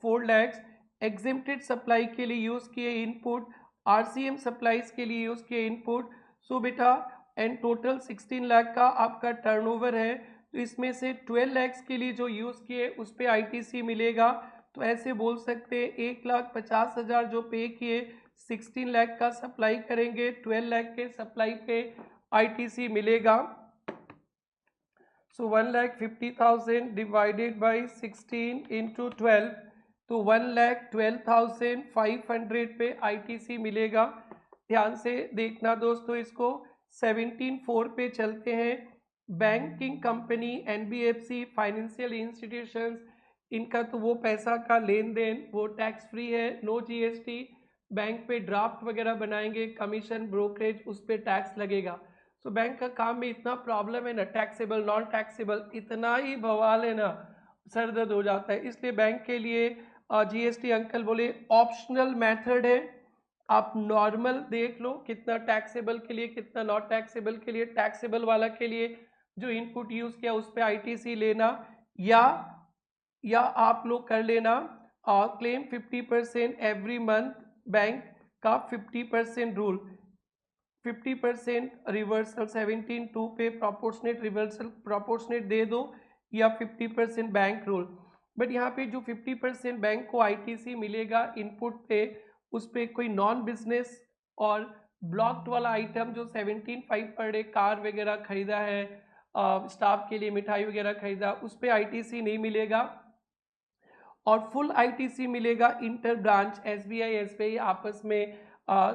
4 lakh, exempted supply के लिए यूज किए इनपुट, आरसीएम सप्लाईज के लिए यूज किए इनपुट। सो बेटा एंड टोटल 16 लाख का आपका टर्नओवर है, तो इसमें से 12 लाख के लिए जो यूज किए उस पर आईटीसी मिलेगा। तो ऐसे बोल सकते हैं 1,50,000 जो पे किए, 16 लाख का सप्लाई करेंगे, 12 लाख के सप्लाई पे ITC मिलेगा। सो 1,50,000 डिवाइडेड बाई 16 इंटू 12, तो 1,12,500 पे ITC मिलेगा। ध्यान से देखना दोस्तों, इसको 17(4) पे चलते हैं। Banking company, NBFC, financial institutions, इनका तो वो पैसा का लेन देन वो टैक्स फ्री है, नो GST। बैंक पे ड्राफ्ट वगैरह बनाएंगे, कमीशन, ब्रोकरेज, उस पर टैक्स लगेगा। तो बैंक का काम में इतना प्रॉब्लम है ना, टैक्सेबल, नॉन टैक्सेबल, इतना ही बवाल है ना, सर दर्द हो जाता है। इसलिए बैंक के लिए GST अंकल बोले ऑप्शनल मेथड है। आप नॉर्मल देख लो कितना टैक्सेबल के लिए, कितना नॉट टैक्सेबल के लिए। टैक्सेबल वाला के लिए जो इनपुट यूज किया उस पर ITC लेना, या आप लोग कर लेना क्लेम 50% एवरी मंथ, बैंक का 50% रूल, 50% रिवर्सल 17(2) पे प्रोपोर्शनेट रिवर्सल प्रोपोर्शनेट दे दो, या 50% बैंक रूल। बट यहाँ पे जो 50% बैंक को ITC मिलेगा इनपुट पे, उस पर कोई नॉन बिजनेस और ब्लॉक्ड वाला आइटम जो 17(5) पर डे कार वगैरह खरीदा है, स्टाफ के लिए मिठाई वगैरह खरीदा, उस पर ITC नहीं मिलेगा। और फुल ITC मिलेगा इंटर ब्रांच, SBI आपस में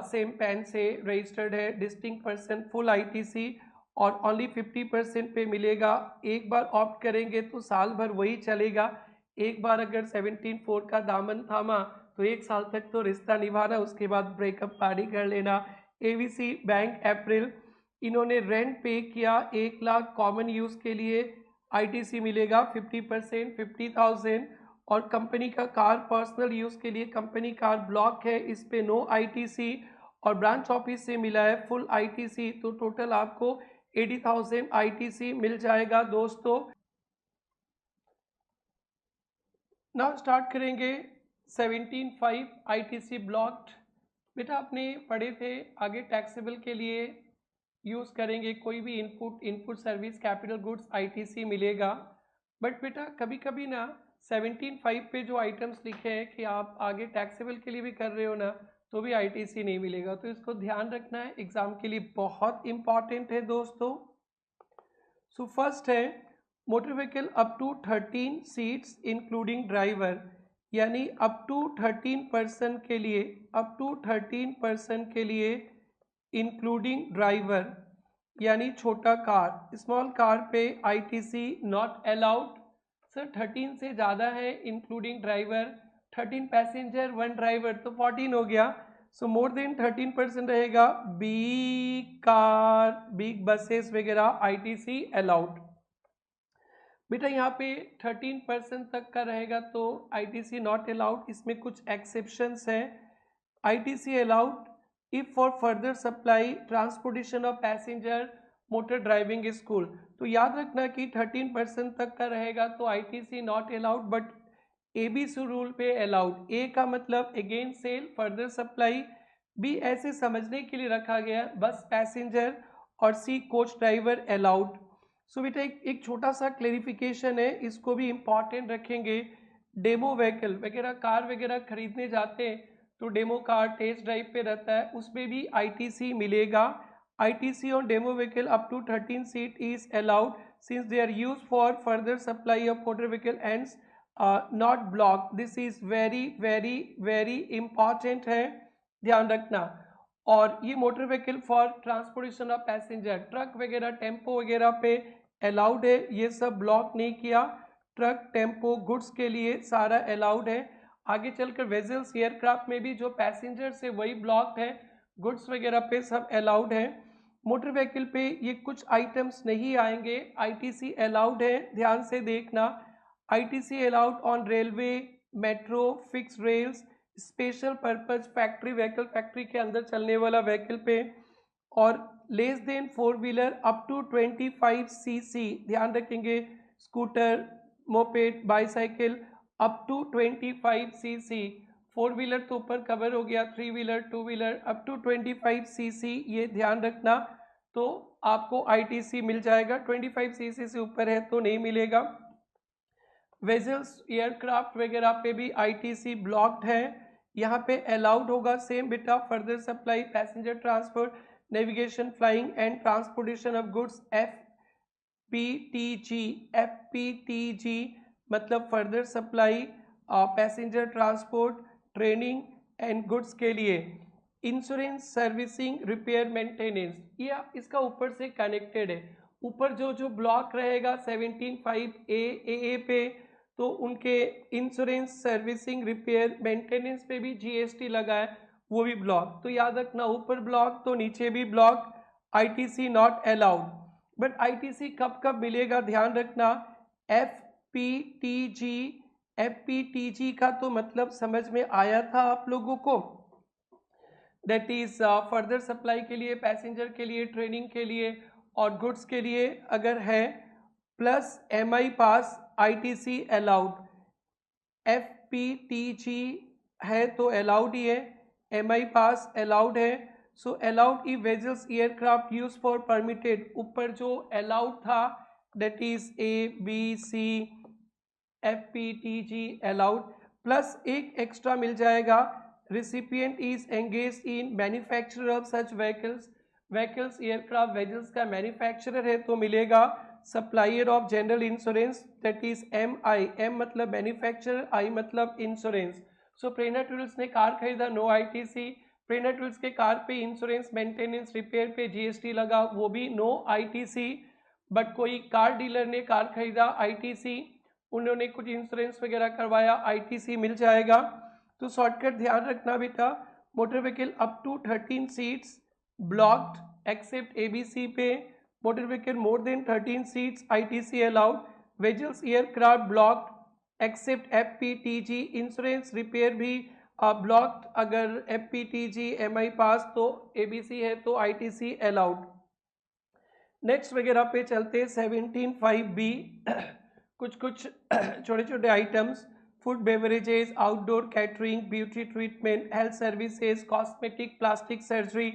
सेम पैन से रजिस्टर्ड है, डिस्टिंक्ट पर्सन, फुल ITC, और ओनली 50% पे मिलेगा। एक बार ऑप्ट करेंगे तो साल भर वही चलेगा। एक बार अगर 17(4) का दामन थामा तो 1 साल तक तो रिश्ता निभाना, उसके बाद ब्रेकअप पार्टी कर लेना। ABC बैंक अप्रैल, इन्होंने रेंट पे किया 1 लाख, कॉमन यूज़ के लिए ITC मिलेगा 50%, 50,000। और कंपनी का कार पर्सनल यूज़ के लिए कंपनी कार ब्लॉक है, इस पे नो ITC, और ब्रांच ऑफिस से मिला है फुल ITC, तो टोटल आपको 80,000 ITC मिल जाएगा दोस्तों। नाउ स्टार्ट करेंगे 17(5) ITC ब्लॉक्ड। बेटा आपने पढ़े थे आगे टैक्सेबल के लिए यूज़ करेंगे कोई भी input service capital goods ITC मिलेगा। बट बेटा कभी कभी ना 17(5) पे जो आइटम्स लिखे हैं कि आप आगे टैक्सेबल के लिए भी कर रहे हो ना, तो भी ITC नहीं मिलेगा, तो इसको ध्यान रखना है, एग्जाम के लिए बहुत इंपॉर्टेंट है दोस्तों। सो फर्स्ट है motor vehicle up to 13 seats including driver, यानी अप टू 13 पर्सन के लिए, अप टू 13 पर्सन के लिए इंक्लूडिंग ड्राइवर, यानी छोटा कार, स्मॉल कार पे ITC नॉट अलाउड। सर 13 से ज़्यादा है इंक्लूडिंग ड्राइवर, 13 पैसेंजर 1 ड्राइवर तो 14 हो गया। सो मोर देन 13% रहेगा, बिग कार, बिग बसेस वगैरह ITC अलाउड। बेटा यहाँ पे 13% तक का रहेगा तो ITC नॉट अलाउड, इसमें कुछ एक्सेप्शंस हैं। ITC allowed if for further supply transportation of passenger motor driving school. तो याद रखना कि 13% तक का रहेगा तो ITC not allowed, but ABC rule पे अलाउड। A का मतलब again sale, further supply. B ऐसे समझने के लिए रखा गया, बस पैसेंजर, और C कोच ड्राइवर अलाउड। सो बेटा एक छोटा सा क्लेरिफिकेशन है, इसको भी इम्पॉर्टेंट रखेंगे। डेमो व्हीकल वगैरह कार वगैरह खरीदने जाते हैं तो डेमो कार टेस्ट ड्राइव पे रहता है, उसमें भी ITC मिलेगा। ITC on demo vehicle up to 13 seat is allowed since they are used for further supply of motor vehicle and not blocked. This is very very very important है, ध्यान रखना। और ये motor vehicle for transportation of passenger, truck वगैरह tempo वगैरह पे allowed है, ये सब ब्लॉक नहीं किया। ट्रक टेम्पो गुड्स के लिए सारा अलाउड है। आगे चलकर वेजल्स एयरक्राफ्ट में भी जो पैसेंजर से वही ब्लॉक है, गुड्स वगैरह पे सब अलाउड है। मोटर व्हीकल पे ये कुछ आइटम्स नहीं आएंगे, ITC अलाउड है, ध्यान से देखना। ITC allowed on railway, metro, fix rails, special purpose factory vehicle, factory के अंदर चलने वाला व्हीकल पे, और less than 4 wheeler up to 25 cc, ध्यान रखेंगे, scooter, moped, bicycle up to 25 cc। 4 wheeler तो ऊपर कवर हो गया, 3 wheeler, 2 wheeler up to 25 cc, ये ध्यान रखना, तो आपको ITC मिल जाएगा। 25 cc से ऊपर है तो नहीं मिलेगा। वेजल्स एयरक्राफ्ट वगैरह पे भी ITC ब्लॉक्ड है, यहाँ पे अलाउड होगा सेम बेटा, further supply, passenger transport, navigation, flying and transportation of goods FPTG। FPTG मतलब further supply, passenger transport, training and goods के लिए। इंश्योरेंस, सर्विसिंग, रिपेयर, मेंटेनेंस, ये इसका ऊपर से कनेक्टेड है। ऊपर जो ब्लॉक रहेगा 17(5)A पे, तो उनके इंश्योरेंस, सर्विसिंग, रिपेयर, मेंटेनेंस पे भी GST लगा है, वो भी ब्लॉक। तो याद रखना, ऊपर ब्लॉक तो नीचे भी block. ITC not allowed. But ITC कब कब मिलेगा ध्यान रखना। FPTG का तो मतलब समझ में आया था आप लोगों को, दैट इज फर्दर सप्लाई के लिए, पैसेंजर के लिए, ट्रेनिंग के लिए और गुड्स के लिए अगर है, प्लस MI पास ITC अलाउड। FPTG है तो अलाउड ही है, MI पास अलाउड है। So allowed E vessels aircraft use for permitted, ऊपर जो अलाउड था that is ABC, FPTG allowed, plus एक एक्स्ट्रा मिल जाएगा, recipient is engage in manufacturer of such vehicles. Vehicles aircraft vessels का manufacturer है तो मिलेगा supplier of general insurance, that is MI। M मतलब मैन्युफैक्चरर, I मतलब इंश्योरेंस। सो प्रेरणा टूल्स ने कार खरीदा, नो ITC। प्रेरणा टूल्स के कार पे इंश्योरेंस, मेंटेनेंस, रिपेयर पे GST लगा, वो भी नो ITC। बट कोई कार डीलर ने कार खरीदा, ITC, उन्होंने कुछ इंश्योरेंस वगैरह करवाया, ITC मिल जाएगा। तो शॉर्टकट ध्यान रखना बेटा, motor vehicle up to 13 seats blocked except ABC पे, motor vehicle more than 13 seats ITC allowed, vessels aircraft blocked except FPTG, insurance, repair भी ब्लॉक्ड अगर FPTG MI पास, तो ABC है तो ITC अलाउड। नेक्स्ट वगैरह पे चलते 17(5)B कुछ छोटे छोटे items, food beverages, outdoor catering, beauty treatment, health services, cosmetic, plastic surgery,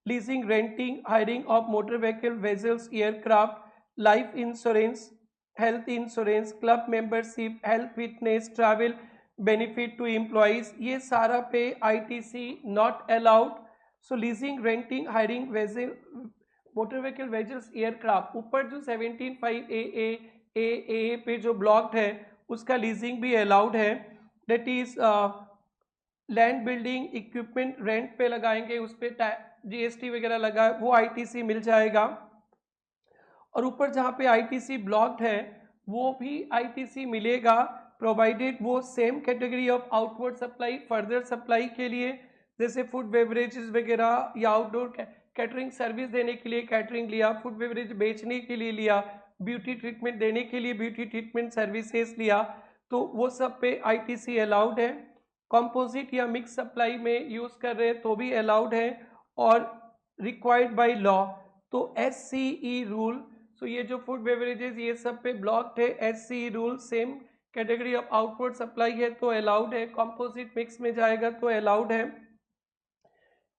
leasing, renting, hiring of motor vehicle, vessels, aircraft, life insurance, health insurance, club membership, health fitness, travel benefit to employees, ये सारा पे ITC not allowed. So leasing, renting, hiring, vessel, motor vehicle, vessels, aircraft, ऊपर जो 17(5)A पे जो blocked है उसका leasing भी अलाउड है, that is land, building, equipment rent पे लगाएंगे, उस पर GST वगैरह लगा है, वो ITC मिल जाएगा। और ऊपर जहाँ पे ITC ब्लॉक्ड है वो भी ITC मिलेगा, प्रोवाइडेड वो same category of outward supply, further supply के लिए, जैसे फूड बेवरेजेस वगैरह या आउटडोर कैटरिंग सर्विस देने के लिए कैटरिंग लिया, फूड बेवरेज बेचने के लिए लिया, ब्यूटी ट्रीटमेंट देने के लिए ब्यूटी ट्रीटमेंट सर्विसेज लिया, तो वो सब पे ITC अलाउड है। कंपोजिट या मिक्स सप्लाई में यूज़ कर रहे हैं तो भी अलाउड है, और रिक्वायर्ड बाय लॉ तो SCE रूल। सो ये जो फूड बेवरेजेस ये सब पे ब्लॉक्ड है, SCE rule, same category of outward supply है तो अलाउड है, कंपोजिट मिक्स में जाएगा तो अलाउड है,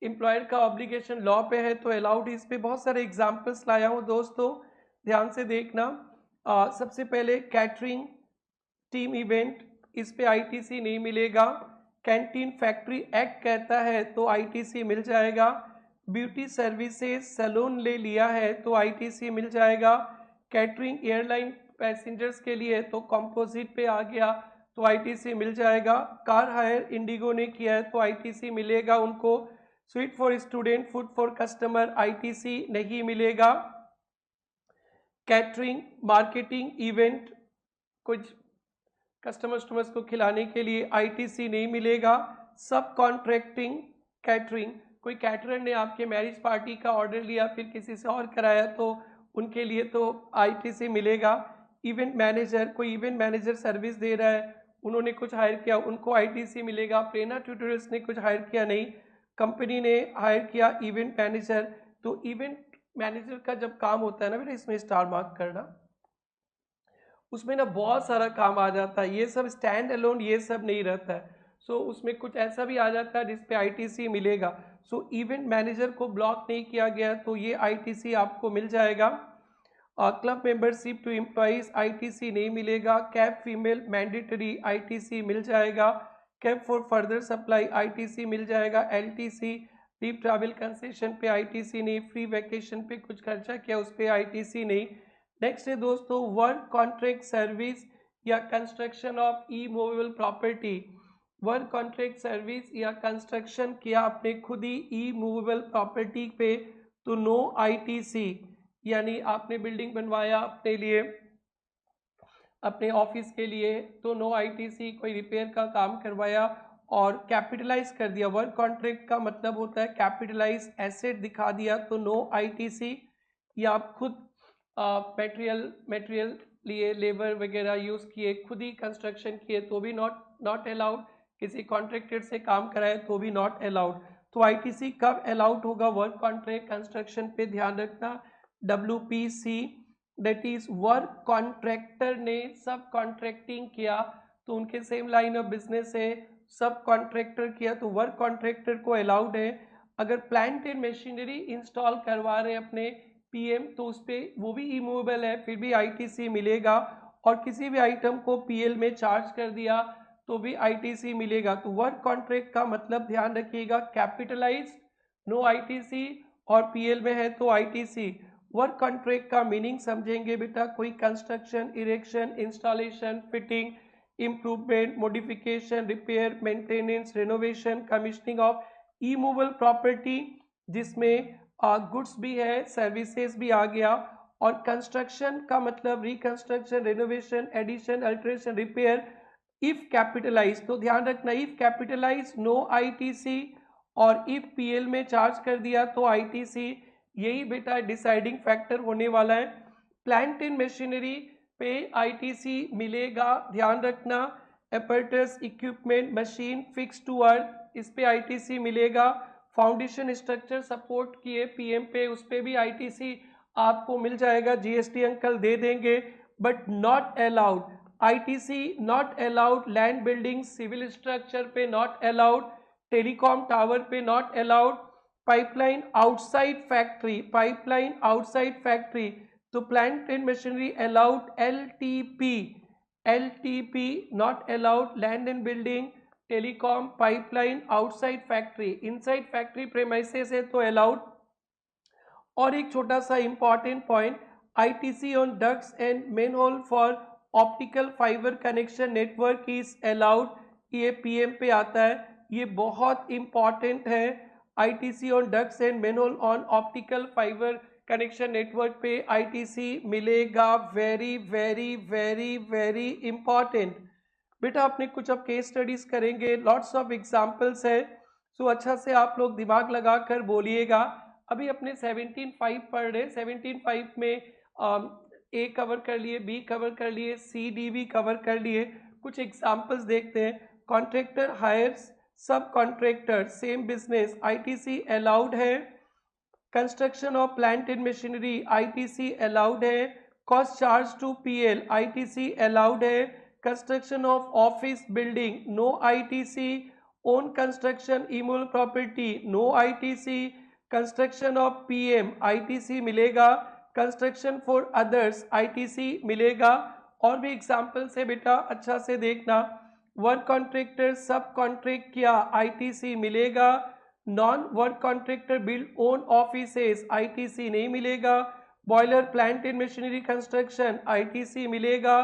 एम्प्लॉयर का ऑब्लिगेशन लॉ पे है तो अलाउड। इस पे बहुत सारे एग्जांपल्स लाया हूँ दोस्तों, ध्यान से देखना। सबसे पहले कैटरिंग, टीम इवेंट, इस पे ITC नहीं मिलेगा। कैंटीन फैक्ट्री एक्ट कहता है तो ITC मिल जाएगा। ब्यूटी सर्विसेज, सैलून ले लिया है तो ITC मिल जाएगा। कैटरिंग एयरलाइन पैसेंजर्स के लिए तो कंपोजिट पे आ गया तो ITC मिल जाएगा। कार हायर इंडिगो ने किया है तो ITC मिलेगा उनको। Sweet for student, food for customer, ITC नहीं मिलेगा। कैटरिंग, मार्केटिंग, इवेंट, कुछ कस्टमर्स को खिलाने के लिए ITC नहीं मिलेगा। सब कॉन्ट्रैक्टिंग कैटरिंग, कोई कैटरर ने आपके मैरिज पार्टी का ऑर्डर लिया फिर किसी से और कराया तो उनके लिए तो ITC मिलेगा। इवेंट मैनेजर, कोई इवेंट मैनेजर सर्विस दे रहा है, उन्होंने कुछ हायर किया, उनको ITC मिलेगा। प्रेरणा ट्यूटोरियल्स ने कुछ हायर किया नहीं, कंपनी ने हायर किया इवेंट मैनेजर, तो इवेंट मैनेजर का जब काम होता है ना बेटा, इसमें स्टार मार्क करना, उसमें ना बहुत सारा काम आ जाता है, ये सब स्टैंड अलोन ये सब नहीं रहता है। सो उसमें कुछ ऐसा भी आ जाता है जिसपे ITC मिलेगा। सो इवेंट मैनेजर को ब्लॉक नहीं किया गया तो ये ITC आपको मिल जाएगा। Club membership to employees ITC नहीं मिलेगा। कैब फीमेल मैंडेटरी ITC मिल जाएगा। Cab for further supply ITC मिल जाएगा। LTC डीप ट्रैवल कंसेशन पे आईटीसी नहीं, फ्री वैकेशन पे कुछ खर्चा किया उस पर आईटीसी नहीं। नेक्स्ट है दोस्तों वर्क कॉन्ट्रैक्ट सर्विस या construction of E movable property. Work contract service या कंस्ट्रक्शन किया आपने खुद ही ई मूवेबल प्रॉपर्टी पे तो नो आईटीसी, यानी आपने बिल्डिंग बनवाया अपने लिए, अपने ऑफिस के लिए तो नो आईटीसी, कोई रिपेयर का काम करवाया और कैपिटलाइज कर दिया, वर्क कॉन्ट्रैक्ट का मतलब होता है कैपिटलाइज एसेट दिखा दिया तो नो आईटीसी। या आप खुद मटेरियल लिए, लेबर वगैरह यूज़ किए, खुद ही कंस्ट्रक्शन किए तो भी नॉट अलाउड, किसी कॉन्ट्रैक्टर से काम कराए तो भी नॉट अलाउड। तो आईटीसी कब अलाउड होगा वर्क कॉन्ट्रैक्ट कंस्ट्रक्शन पे ध्यान रखना, WPC that is work contractor ने सब कॉन्ट्रैक्टिंग किया तो उनके सेम लाइन ऑफ बिजनेस है, सब कॉन्ट्रैक्टर किया तो वर्क कॉन्ट्रैक्टर को अलाउड है। अगर प्लांट एंड मशीनरी इंस्टॉल करवा रहे हैं अपने पीएम तो उस पर वो भी इमूवेबल है फिर भी आईटीसी मिलेगा, और किसी भी आइटम को पीएल में चार्ज कर दिया तो भी आईटीसी मिलेगा। तो वर्क कॉन्ट्रैक्ट का मतलब ध्यान रखिएगा कैपिटलाइज नो आईटीसी, और पीएल में है तो आईटीसी। वर्क कॉन्ट्रैक्ट का मीनिंग समझेंगे बेटा, कोई construction, erection, installation, fitting, improvement, modification, repair, maintenance, renovation, commissioning of E movable property जिसमें गुड्स भी है, सर्विसेज भी आ गया, और कंस्ट्रक्शन का मतलब reconstruction, renovation, addition, alteration, repair. If capitalise तो ध्यान रखना, इफ कैपिटलाइज नो आईटीसी, और इफ पीएल में चार्ज कर दिया तो आईटीसी। यही बेटा डिसाइडिंग फैक्टर होने वाला है। प्लांट एंड मशीनरी पे आईटीसी मिलेगा, ध्यान रखना। Apparatus, equipment, machine, fix to earth, इस पे आईटीसी मिलेगा। फाउंडेशन स्ट्रक्चर सपोर्ट किए पीएम पे, उस पे भी आईटीसी आपको मिल जाएगा, जीएसटी अंकल दे देंगे। But not allowed, ITC not allowed land building, civil structure पे नॉट अलाउड, टेलीकॉम टावर पे not allowed, pipeline outside factory, pipeline outside factory तो plant and machinery allowed, LTP, LTP not allowed, land and building, telecom, pipeline, outside factory, inside factory premises है तो allowed. और एक छोटा सा important point, ITC on ducts and manhole for optical fibre connection network is allowed, ये PM पे आता है, ये बहुत इंपॉर्टेंट है। ITC on ducts and manhole on optical fibre connection network पे आईटीसी मिलेगा, very very very very important. बेटा अपने कुछ अब केस स्टडीज करेंगे, लॉट्स ऑफ एग्जाम्पल्स है, सो अच्छा से आप लोग दिमाग लगा कर बोलिएगा। अभी अपने 17.5 पढ़ रहे, 17.5 में ए कवर कर लिए, बी कवर कर लिए, सी डी भी कवर कर लिए। कुछ एग्जाम्पल्स देखते हैं। Contractor hires sub contractor same business, ITC allowed है। Construction of plant and machinery, ITC allowed है। Cost charge to PL, ITC allowed है। Construction of office building, no ITC. Own construction immovable property, no ITC. Construction of PM, ITC मिलेगा। Construction for others, ITC मिलेगा। और भी examples है बेटा, अच्छा से देखना। वर्क कॉन्ट्रैक्टर सब कॉन्ट्रैक्ट किया, आईटीसी मिलेगा। Non work contractor build own offices, ITC नहीं मिलेगा। Boiler plant and machinery construction, ITC मिलेगा।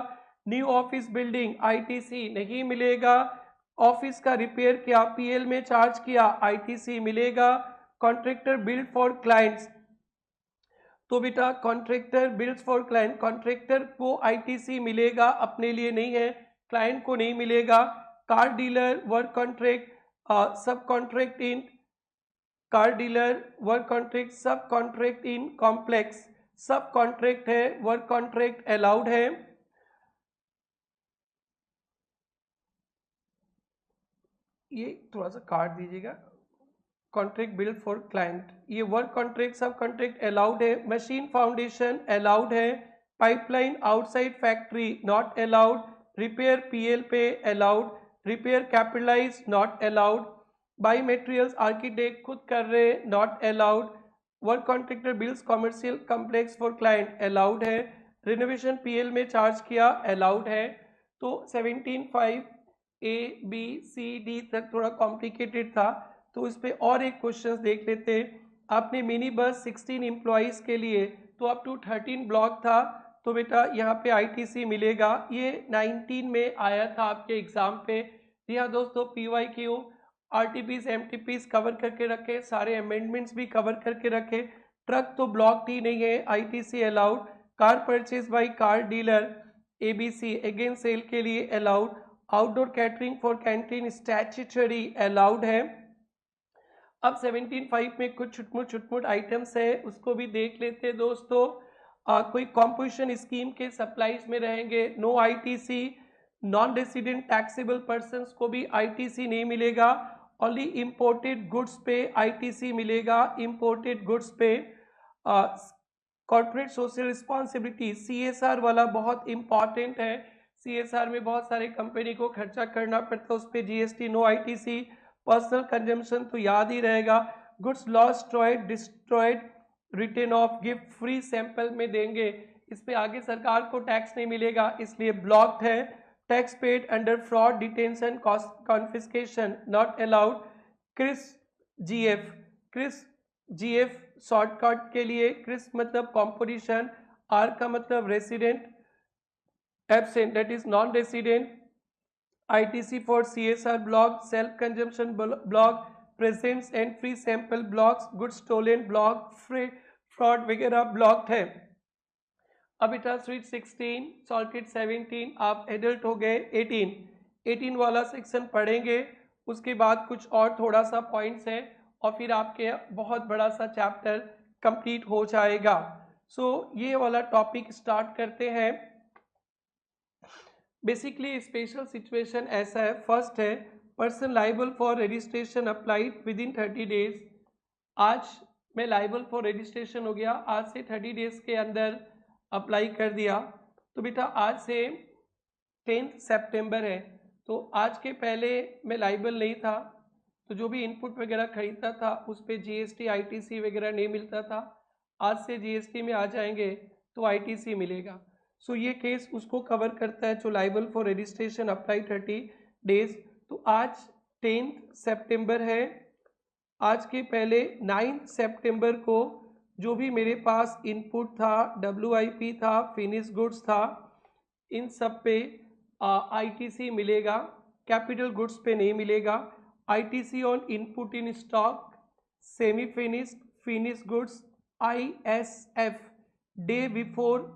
न्यू ऑफिस बिल्डिंग, आईटीसी नहीं मिलेगा। ऑफिस का रिपेयर किया, पीएल में चार्ज किया, आईटीसी मिलेगा। कॉन्ट्रैक्टर बिल्ड फॉर क्लाइंट्स, तो बेटा contractor builds for client, contractor को आईटीसी मिलेगा, अपने लिए नहीं है, क्लाइंट को नहीं मिलेगा। कार डीलर वर्क कॉन्ट्रैक्ट सब contract in car dealer, work contract सब कॉन्ट्रैक्ट इन कॉम्प्लेक्स, सब कॉन्ट्रैक्ट है, वर्क कॉन्ट्रैक्ट अलाउड है। ये थोड़ा सा काट दीजिएगा। कॉन्ट्रैक्ट बिल्ड फॉर क्लाइंट, ये वर्क कॉन्ट्रैक्ट सब कॉन्ट्रैक्ट अलाउड है। मशीन फाउंडेशन अलाउड है। Pipeline outside factory not allowed. Repair PL पे allowed. Repair capitalise not allowed. Buy materials architect खुद कर रहे, not allowed. Work contractor builds commercial complex for client, allowed है। Renovation PL में charge किया, allowed है। तो 17.5 ए बी सी डी तक थोड़ा कॉम्प्लिकेटेड था, तो इस पे और एक क्वेश्चन देख लेते हैं। आपने मिनी बस 16 एम्प्लॉइज़ के लिए तो अप टू 13 ब्लॉक था, तो बेटा यहाँ पे आईटीसी मिलेगा। ये 19 में आया था आपके एग्जाम पे। जी हाँ दोस्तों, PYQ आरटीपीस एमटीपीस कवर करके रखे, सारे अमेंडमेंट्स भी कवर करके रखे। ट्रक तो ब्लॉक ही नहीं है, ITC allowed. Car purchase by car dealer ABC again sale के लिए allowed. Outdoor catering for canteen statutory allowed है। अब 17.5 में कुछ छुटमुट आइटम्स है, उसको भी देख लेते हैं दोस्तों। कोई कॉम्पोजिशन स्कीम के सप्लाईज में रहेंगे, no ITC. Non resident taxable persons को भी आईटीसी नहीं मिलेगा, ओनली इंपोर्टेड गुड्स पे आईटीसी मिलेगा। इंपोर्टेड गुड्स पे कॉर्पोरेट सोशल रिस्पॉन्सिबिलिटी CSR वाला बहुत इंपॉर्टेंट है। CSR में बहुत सारे कंपनी को खर्चा करना पड़ता है, उस पर GST, no ITC. Personal consumption तो याद ही रहेगा। Goods lost, destroyed, written, gift, free sample में देंगे। इस पे आगे सरकार को टैक्स नहीं मिलेगा, इसलिए ब्लॉक्ड है। Tax paid under fraud, detention, confiscation not allowed. Chris GF shortcut के लिए, क्रिस मतलब कॉम्पोजिशन, आर का मतलब resident, absent that is non resident. ITC for CSR block, self consumption block, presents and free sample blocks, goods stolen block, free fraud वगैरह block है। अब बेटा sweet 16, salted 17, आप एडल्ट हो गए 18 वाला सेक्शन पढ़ेंगे। उसके बाद कुछ और थोड़ा सा पॉइंट्स है और फिर आपके बहुत बड़ा सा चैप्टर कंप्लीट हो जाएगा। सो ये वाला टॉपिक स्टार्ट करते हैं। बेसिकली स्पेशल सिचुएशन ऐसा है, फर्स्ट है person liable for registration applied with in 30 days. आज मैं लाइबल फॉर रजिस्ट्रेशन हो गया, आज से 30 डेज के अंदर अप्लाई कर दिया। तो बेटा आज से 10 सितंबर है, तो आज के पहले मैं लाइबल नहीं था, तो जो भी इनपुट वगैरह खरीदता था उस पर GST ITC वगैरह नहीं मिलता था। आज से GST में आ जाएंगे तो ITC मिलेगा। सो ये केस उसको कवर करता है जो liable for registration apply 30 days. तो आज 10 सितंबर है, आज के पहले 9 सितंबर को जो भी मेरे पास इनपुट था, WIP था, फिनिश गुड्स था, इन सब पे ITC मिलेगा। कैपिटल गुड्स पे नहीं मिलेगा। ITC on input in stock, semi finished, finish goods, ISF day before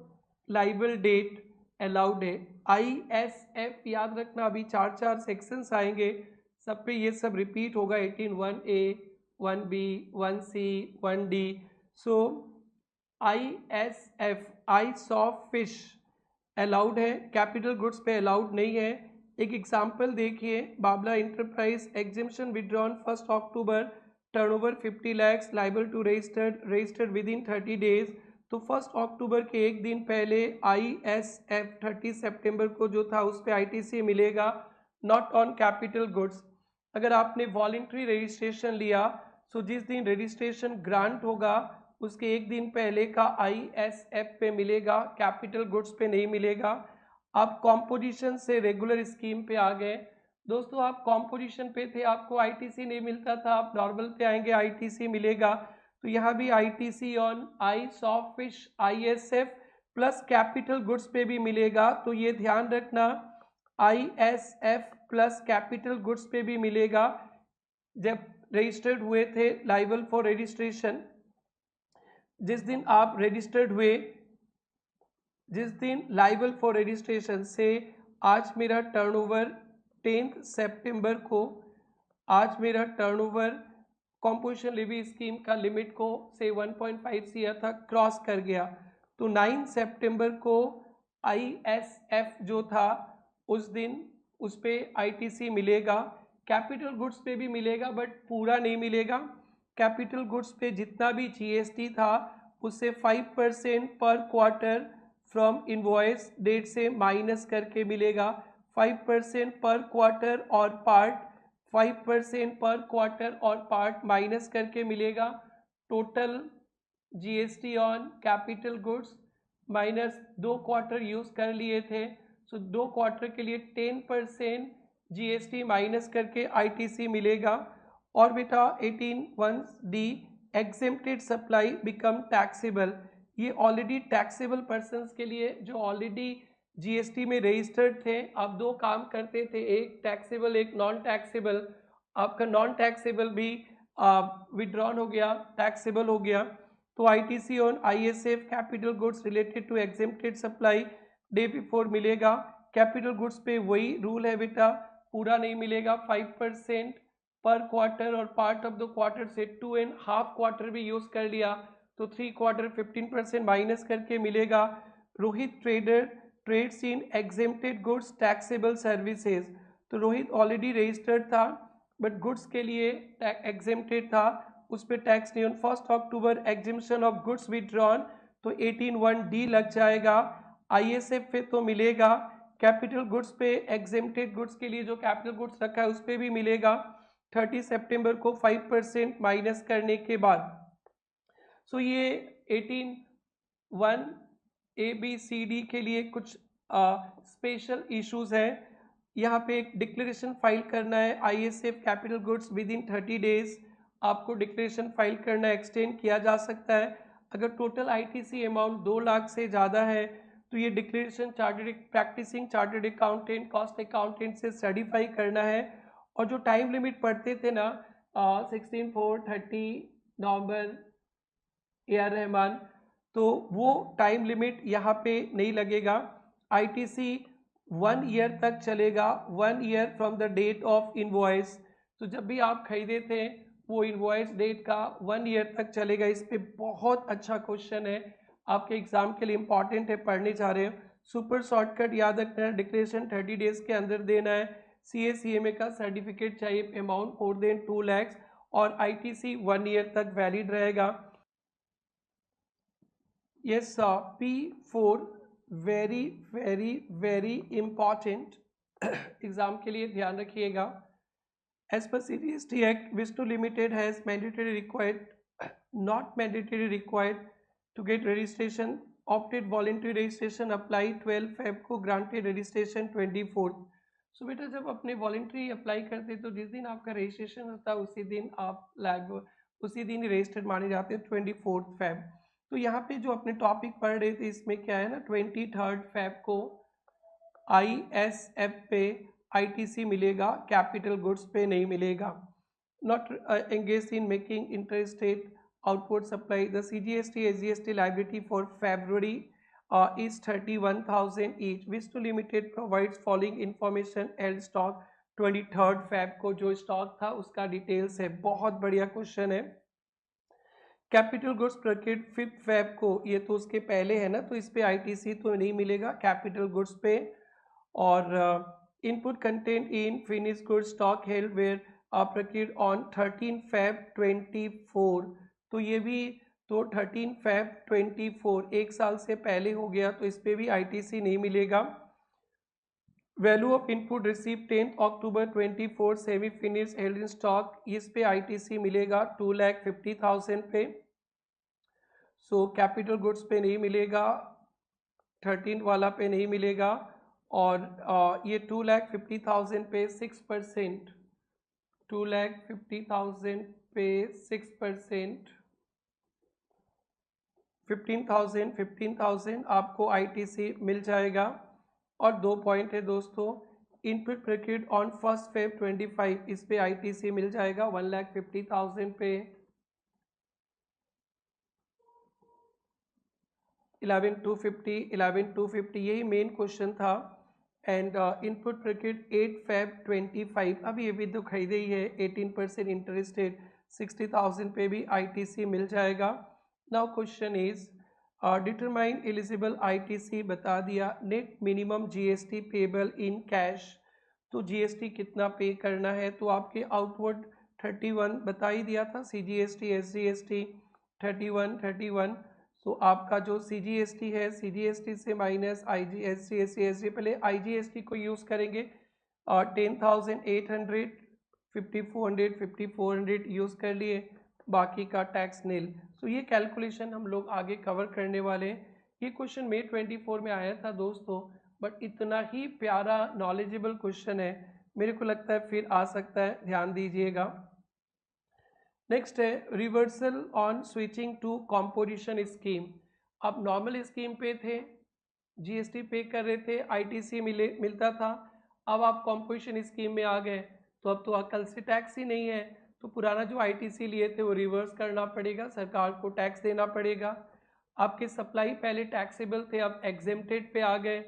liable date allowed है। ISF याद रखना, अभी 4 सेक्शंस आएंगे, सब पे ये सब रिपीट होगा। 18 1A 1B 1C 1D। So ISF I soft fish allowed है, कैपिटल गुड्स पे अलाउड नहीं है। एक एग्जांपल देखिए, Babla enterprise exemption withdrawn 1 October, turnover 50 lakhs, liable to registered within 30 days. तो 1 अक्टूबर के एक दिन पहले ISF 30 सितंबर को जो था उस पर ITC मिलेगा, नॉट ऑन कैपिटल गुड्स। अगर आपने वॉलंटरी रजिस्ट्रेशन लिया तो जिस दिन रजिस्ट्रेशन ग्रांट होगा उसके एक दिन पहले का ISF पे मिलेगा, कैपिटल गुड्स पे नहीं मिलेगा। आप कॉम्पोजिशन से रेगुलर स्कीम पे आ गए। दोस्तों आप कॉम्पोजिशन पे थे, आपको ITC नहीं मिलता था, आप नॉर्मल पे आएंगे ITC मिलेगा। तो यहाँ भी ITC on I soft fish ISF plus capital goods पे भी मिलेगा। तो ये ध्यान रखना, ISF प्लस कैपिटल गुड्स पे भी मिलेगा जब रजिस्टर्ड हुए थे लाइबल फॉर रजिस्ट्रेशन। जिस दिन आप रजिस्टर्ड हुए, जिस दिन लाइबल फॉर रजिस्ट्रेशन से आज मेरा टर्नओवर 10 सितंबर को, आज मेरा टर्नओवर कॉम्पोजिशन लिवी स्कीम का लिमिट को से 1.5 CR था, क्रॉस कर गया। तो 9 सितंबर को ISF जो था उस दिन उस पर ITC मिलेगा। कैपिटल गुड्स पे भी मिलेगा बट पूरा नहीं मिलेगा। कैपिटल गुड्स पे जितना भी GST था उससे 5% पर क्वार्टर फ्रॉम इनवॉइस डेट से माइनस करके मिलेगा। 5% पर क्वार्टर और पार्ट, 5% पर क्वार्टर और पार्ट माइनस करके मिलेगा। Total GST on capital goods minus 2 quarter use कर लिए थे, सो 2 क्वार्टर के लिए 10% GST माइनस करके ITC मिलेगा। और बेटा 18(1)D exempted supply become taxable, ये ऑलरेडी टैक्सेबल पर्सनस के लिए जो ऑलरेडी जीएसटी में रजिस्टर्ड थे, अब दो काम करते थे, एक टैक्सेबल एक नॉन टैक्सेबल। आपका नॉन टैक्सेबल भी विड्रॉन हो गया, टैक्सेबल हो गया। तो ITC on ISF capital goods related to exempted supply day before मिलेगा। कैपिटल गुड्स पे वही रूल है बेटा, पूरा नहीं मिलेगा, 5% पर क्वार्टर, और पार्ट ऑफ द क्वार्टर से 2.5 क्वार्टर भी यूज कर लिया तो 3 क्वार्टर 15% माइनस करके मिलेगा। Rohit trader trades in exempted goods taxable services, तो रोहित ऑलरेडी रजिस्टर्ड था बट गुड्स के लिए एग्जेम्प्टेड था, उस पर टैक्स नहीं। On 1 October exemption of goods withdrawn, तो 18(1)D लग जाएगा। आईएसएफ पे तो मिलेगा, कैपिटल गुड्स पे एग्जेम्प्टेड गुड्स के लिए जो कैपिटल गुड्स रखा है उस पर भी मिलेगा 30 सितंबर को 5% माइनस करने के बाद। सो ये 18(1)ABCD के लिए कुछ स्पेशल इश्यूज है। यहाँ पे एक डिक्लेरेशन फाइल करना है, ISF capital goods with in 30 days आपको डिक्लेरेशन फाइल करना, एक्सटेंड किया जा सकता है। अगर टोटल आईटीसी अमाउंट 2 लाख से ज़्यादा है तो ये declaration practising chartered accountant cost accountant से सर्टिफाई करना है। और जो टाइम लिमिट पढ़ते थे ना 16/4/30 नवंबर AR रहमान, तो वो टाइम लिमिट यहाँ पे नहीं लगेगा। आईटीसी 1 ईयर तक चलेगा, 1 year from the date of invoice. तो जब भी आप खरीदे थे वो इनवॉइस डेट का 1 ईयर तक चलेगा। इस पे बहुत अच्छा क्वेश्चन है, आपके एग्जाम के लिए इंपॉर्टेंट है, पढ़ने जा रहे हो। सुपर शॉर्टकट याद रखना है, डिक्लेरेशन 30 डेज के अंदर देना है। CA/CMA का सर्टिफिकेट चाहिए, अमाउंट मोर देन 2 लाख, और आईटीसी 1 ईयर तक वैलिड रहेगा। Yes P4 very very very important, exam के लिए ध्यान रखिएगा। As per CGST act Vishnu limited has mandatory required not mandatory required to get registration, opted voluntary registration apply 12 Feb को, granted registration 24। So बेटा जब अपने वॉलेंट्री अप्लाई करते तो जिस दिन आपका रजिस्ट्रेशन होता है उसी दिन आप उसी दिन ही रजिस्टर्ड माने जाते हैं, 24 Feb। तो यहाँ पे जो अपने टॉपिक पढ़ रहे थे इसमें क्या है ना, 23 Feb को ISF पे ITC मिलेगा, कैपिटल गुड्स पे नहीं मिलेगा। Not engage in making interstate output supply, the CGST SGST liability for February is 31,000 each. Visto Limited provides following information and stock 23 Feb को जो स्टॉक था उसका डिटेल्स है। बहुत बढ़िया क्वेश्चन है। कैपिटल गुड्स प्रॉक्यूर्ड 5 Feb को, ये तो उसके पहले है ना, तो इस पे आईटीसी तो नहीं मिलेगा कैपिटल गुड्स पे। और input content in finish goods stock held were procured on 13 Feb 24, तो ये भी तो 13 Feb 24 एक साल से पहले हो गया, तो इस पे भी आईटीसी नहीं मिलेगा। Value of input receive 10 October 24 semi finish held in stock, इस पे आईटीसी मिलेगा 2,50,000 पे। सो कैपिटल गुड्स पे नहीं मिलेगा, 13 वाला पे नहीं मिलेगा। और ये 2,50,000 पे 6%, 2,50,000 पे 6%, 15,000 आपको आईटीसी मिल जाएगा। और 2 पॉइंट है दोस्तों, इनपुट प्रॉक्यूर्ड ऑन 1 Feb 25, इस पे आईटीसी मिल जाएगा 1,50,000 पे। 11,250 यही मेन क्वेश्चन था। एंड इनपुट प्रॉक्यूर्ड 8 Feb 25, अब ये भी तो खरीदे ही है, 18% इंटरेस्ट रेट, 60,000 पे भी आईटीसी मिल जाएगा। Now question is determine eligible ITC बता दिया। Net minimum GST payable in cash, तो जीएसटी कितना पे करना है, तो आपके आउटवर्ड 31 बता ही दिया था, CGST SGST 31, तो आपका जो CGST है, CGST से माइनस SGST, पहले IGST को यूज़ करेंगे, 10,800, 5,400 यूज़ कर लिए, बाकी का टैक्स नील। सो ये कैलकुलेशन हम लोग आगे कवर करने वाले हैं। ये क्वेश्चन May 24 में आया था दोस्तों, बट इतना ही प्यारा नॉलेजेबल क्वेश्चन है, मेरे को लगता है फिर आ सकता है, ध्यान दीजिएगा। नेक्स्ट है reversal on switching to composition scheme. आप नॉर्मल स्कीम पे थे, जीएसटी पे कर रहे थे, आईटीसी मिलता था, अब आप कॉम्पोजिशन स्कीम में आ गए तो अब तो अकल से टैक्स ही नहीं है, तो पुराना जो आईटीसी लिए थे वो रिवर्स करना पड़ेगा, सरकार को टैक्स देना पड़ेगा। आपके सप्लाई पहले टैक्सेबल थे, अब एग्जेम्प्टेड पे आ गए,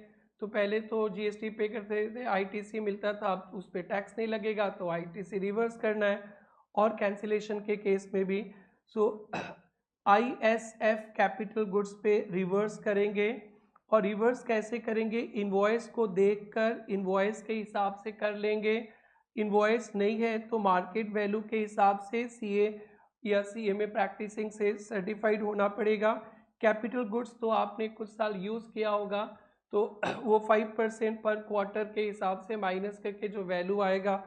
तो पहले तो जीएसटी पे करते थे, आईटीसी मिलता था, अब उस पर टैक्स नहीं लगेगा तो आईटीसी रिवर्स करना है। और कैंसिलेशन के केस में भी सो आईएसएफ कैपिटल गुड्स पे रिवर्स करेंगे। और रिवर्स कैसे करेंगे, इनवॉइस को देखकर इनवॉइस के हिसाब से कर लेंगे, इनवॉइस नहीं है तो मार्केट वैल्यू के हिसाब से सीए या सीएमए प्रैक्टिसिंग से सर्टिफाइड होना पड़ेगा। कैपिटल गुड्स तो आपने कुछ साल यूज़ किया होगा, तो वो 5% पर क्वार्टर के हिसाब से माइनस करके जो वैल्यू आएगा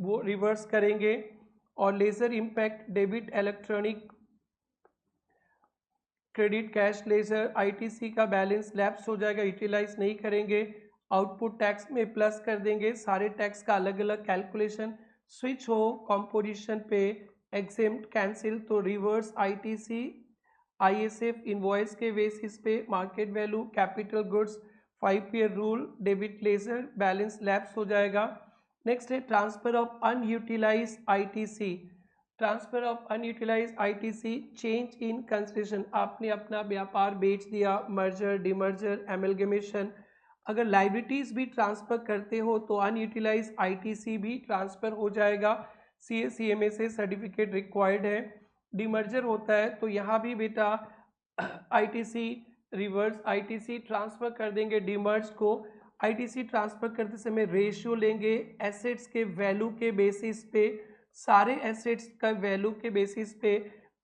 वो रिवर्स करेंगे। और laser impact debit electronic credit cash ledger ITC का बैलेंस लैप्स हो जाएगा, यूटिलाइज नहीं करेंगे, आउटपुट टैक्स में प्लस कर देंगे, सारे टैक्स का अलग अलग कैलकुलेशन, स्विच हो कंपोजिशन पे एग्जेम्प्ट कैंसिल तो रिवर्स आईटीसी आईएसएफ इनवॉइस के बेसिस पे market value capital goods 5 year rule debit ledger balance lapse हो जाएगा। नेक्स्ट है transfer of unutilise ITC, transfer of unutilise ITC change in consideration, आपने अपना व्यापार बेच दिया, मर्जर डिमर्जर एमलगमेशन, अगर लाइबिलिटीज भी ट्रांसफर करते हो तो अनयूटिलाइज आईटीसी भी ट्रांसफर हो जाएगा, सीएमए से सर्टिफिकेट रिक्वायर्ड है। डिमर्जर होता है तो यहाँ भी बेटा आईटीसी रिवर्स आईटीसी ट्रांसफर कर देंगे डिमर्ज को। आईटीसी ट्रांसफर करते समय रेशियो लेंगे एसेट्स के वैल्यू के बेसिस पे, सारे एसेट्स का वैल्यू के बेसिस पे,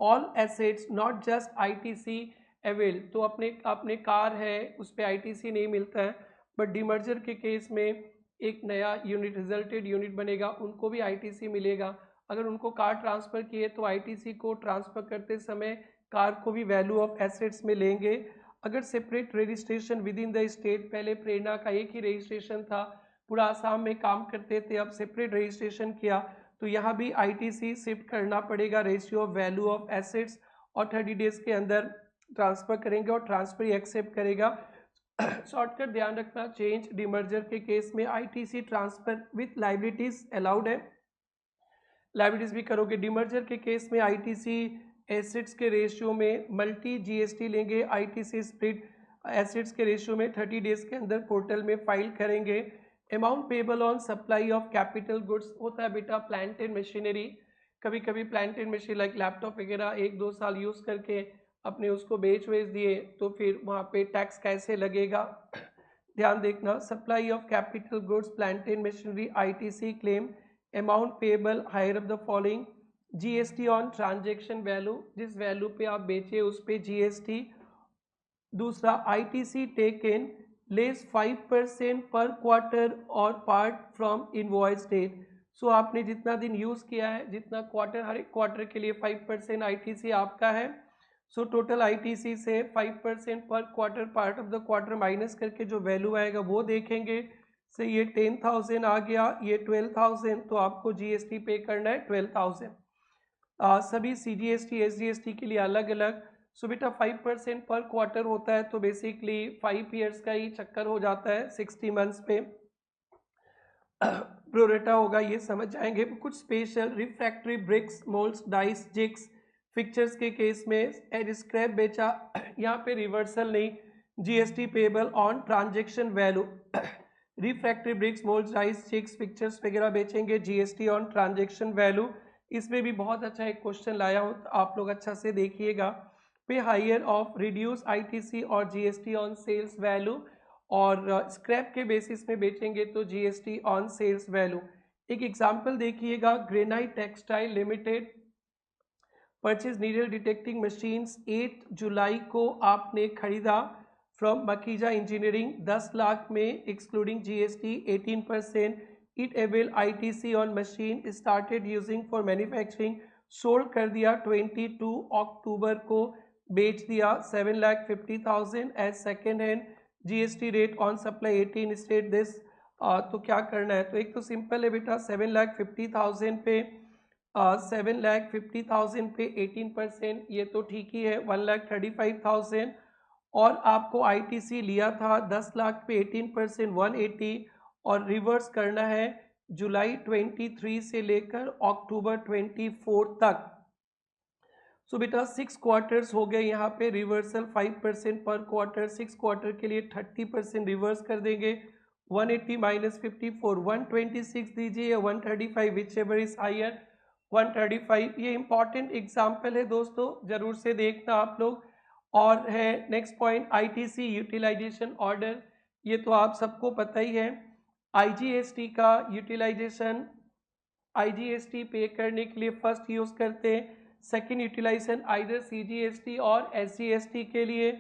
all assets not just ITC avail, तो अपने कार है उस पर आईटीसी नहीं मिलता है, बट डिमर्जर के केस में एक नया यूनिट रिजल्टेड यूनिट बनेगा उनको भी आईटीसी मिलेगा। अगर उनको कार ट्रांसफ़र किए तो आईटीसी को ट्रांसफ़र करते समय कार को भी वैल्यू ऑफ एसेट्स में लेंगे। अगर separate registration with in the state, पहले प्रेरणा का एक ही रजिस्ट्रेशन था, पूरा आसाम में काम करते थे, अब सेपरेट रजिस्ट्रेशन किया तो यहाँ भी आईटीसी शिफ्ट करना पड़ेगा, ratio of value of assets, और 30 डेज के अंदर ट्रांसफ़र करेंगे और ट्रांसफ़र ही एक्सेप्ट करेगा। शॉर्टकट ध्यान रखना, चेंज डिमर्जर के केस में ITC transfer with liabilities allowed है, लाइबिलिटीज़ भी करोगे। डिमर्जर के केस में आईटीसी एसेट्स के रेशियो में मल्टी जीएसटी लेंगे, आईटीसी स्प्लिट एसेट्स के रेशियो में 30 डेज के अंदर पोर्टल में फाइल करेंगे। Amount payable on supply of capital goods होता है बेटा प्लांट एंड मशीनरी, कभी कभी plant and machine like laptop वगैरह 1-2 साल यूज़ करके अपने उसको बेच दिए तो फिर वहाँ पे टैक्स कैसे लगेगा, ध्यान देखना। Supply of capital goods plant and machinery ITC claim, amount payable higher of the following, GST on transaction value, जिस वैल्यू पे आप बेचे उस पे जीएसटी। दूसरा आईटीसी टेकन लेस 5% पर क्वार्टर और पार्ट फ्रॉम इनवॉइस डेट, सो आपने जितना दिन यूज़ किया है, जितना क्वार्टर, हर एक क्वार्टर के लिए 5% आईटीसी आपका है, सो टोटल आईटीसी से 5% पर quarter part of the quarter minus करके जो वैल्यू आएगा वो देखेंगे। से ये 10,000 आ गया, ये 12,000, तो आपको जीएसटी पे करना है 12,000। सभी सीजीएसटी एसजीएसटी के लिए अलग अलग। सो बेटा 5% पर क्वार्टर होता है तो बेसिकली 5 ईयर्स का ही चक्कर हो जाता है, 60 मंथ्स पे प्रोरेटा होगा, ये समझ जाएंगे। कुछ special refractory bricks moulds dies jigs fixtures के केस में स्क्रैप बेचा, यहाँ पे रिवर्सल नहीं, GST payable on transaction value. Refractory bricks moulds dies jigs fixtures वगैरह बेचेंगे, जीएसटी ऑन ट्रांजेक्शन वैल्यू। इसमें भी बहुत अच्छा एक क्वेश्चन लाया हूँ, तो आप लोग अच्छा से देखिएगा। पे हायर ऑफ रिड्यूस आईटीसी और जीएसटी ऑन सेल्स वैल्यू, और स्क्रैप के बेसिस में बेचेंगे तो जीएसटी ऑन सेल्स वैल्यू। एक एग्जांपल देखिएगा, granite textile limited purchase needle detecting machines 8 जुलाई को आपने खरीदा फ्रॉम मकीजा इंजीनियरिंग 10 लाख में excluding GST 18%, it avail ITC on machine started using for manufacturing, sold कर दिया 22 अक्टूबर को, बेच दिया 7,50,000 as second hand, GST rate on supply 18 state this. तो क्या करना है, तो एक तो सिंपल है बेटा 7,50,000 पे 7,50,000 पे 18%, ये तो ठीक ही है। 1,35,000 और आपको आईटीसी लिया था 10 लाख पे 18% 180, और रिवर्स करना है जुलाई 23 से लेकर अक्टूबर 24 तक। सो बेटा 6 क्वार्टर्स हो गए, यहाँ पे रिवर्सल 5% पर क्वार्टर, 6 क्वार्टर के लिए 30% रिवर्स कर देंगे। 180 माइनस 54, 126 दीजिए या 135, विच एवर इज हायर। 135, ये इंपॉर्टेंट एग्जाम्पल है दोस्तों, जरूर से देखना आप लोग। और है next point ITC utilisation order, ये तो आप सबको पता ही है। आईजीएसटी का यूटिलाइजेशन, आईजीएसटी पे करने के लिए फर्स्ट यूज करते हैं, सेकेंड यूटिलाइजेशन आइदर सीजीएसटी और एसजीएसटी के लिए।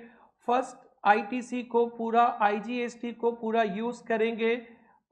फर्स्ट आईटीसी को पूरा, आईजीएसटी को पूरा यूज करेंगे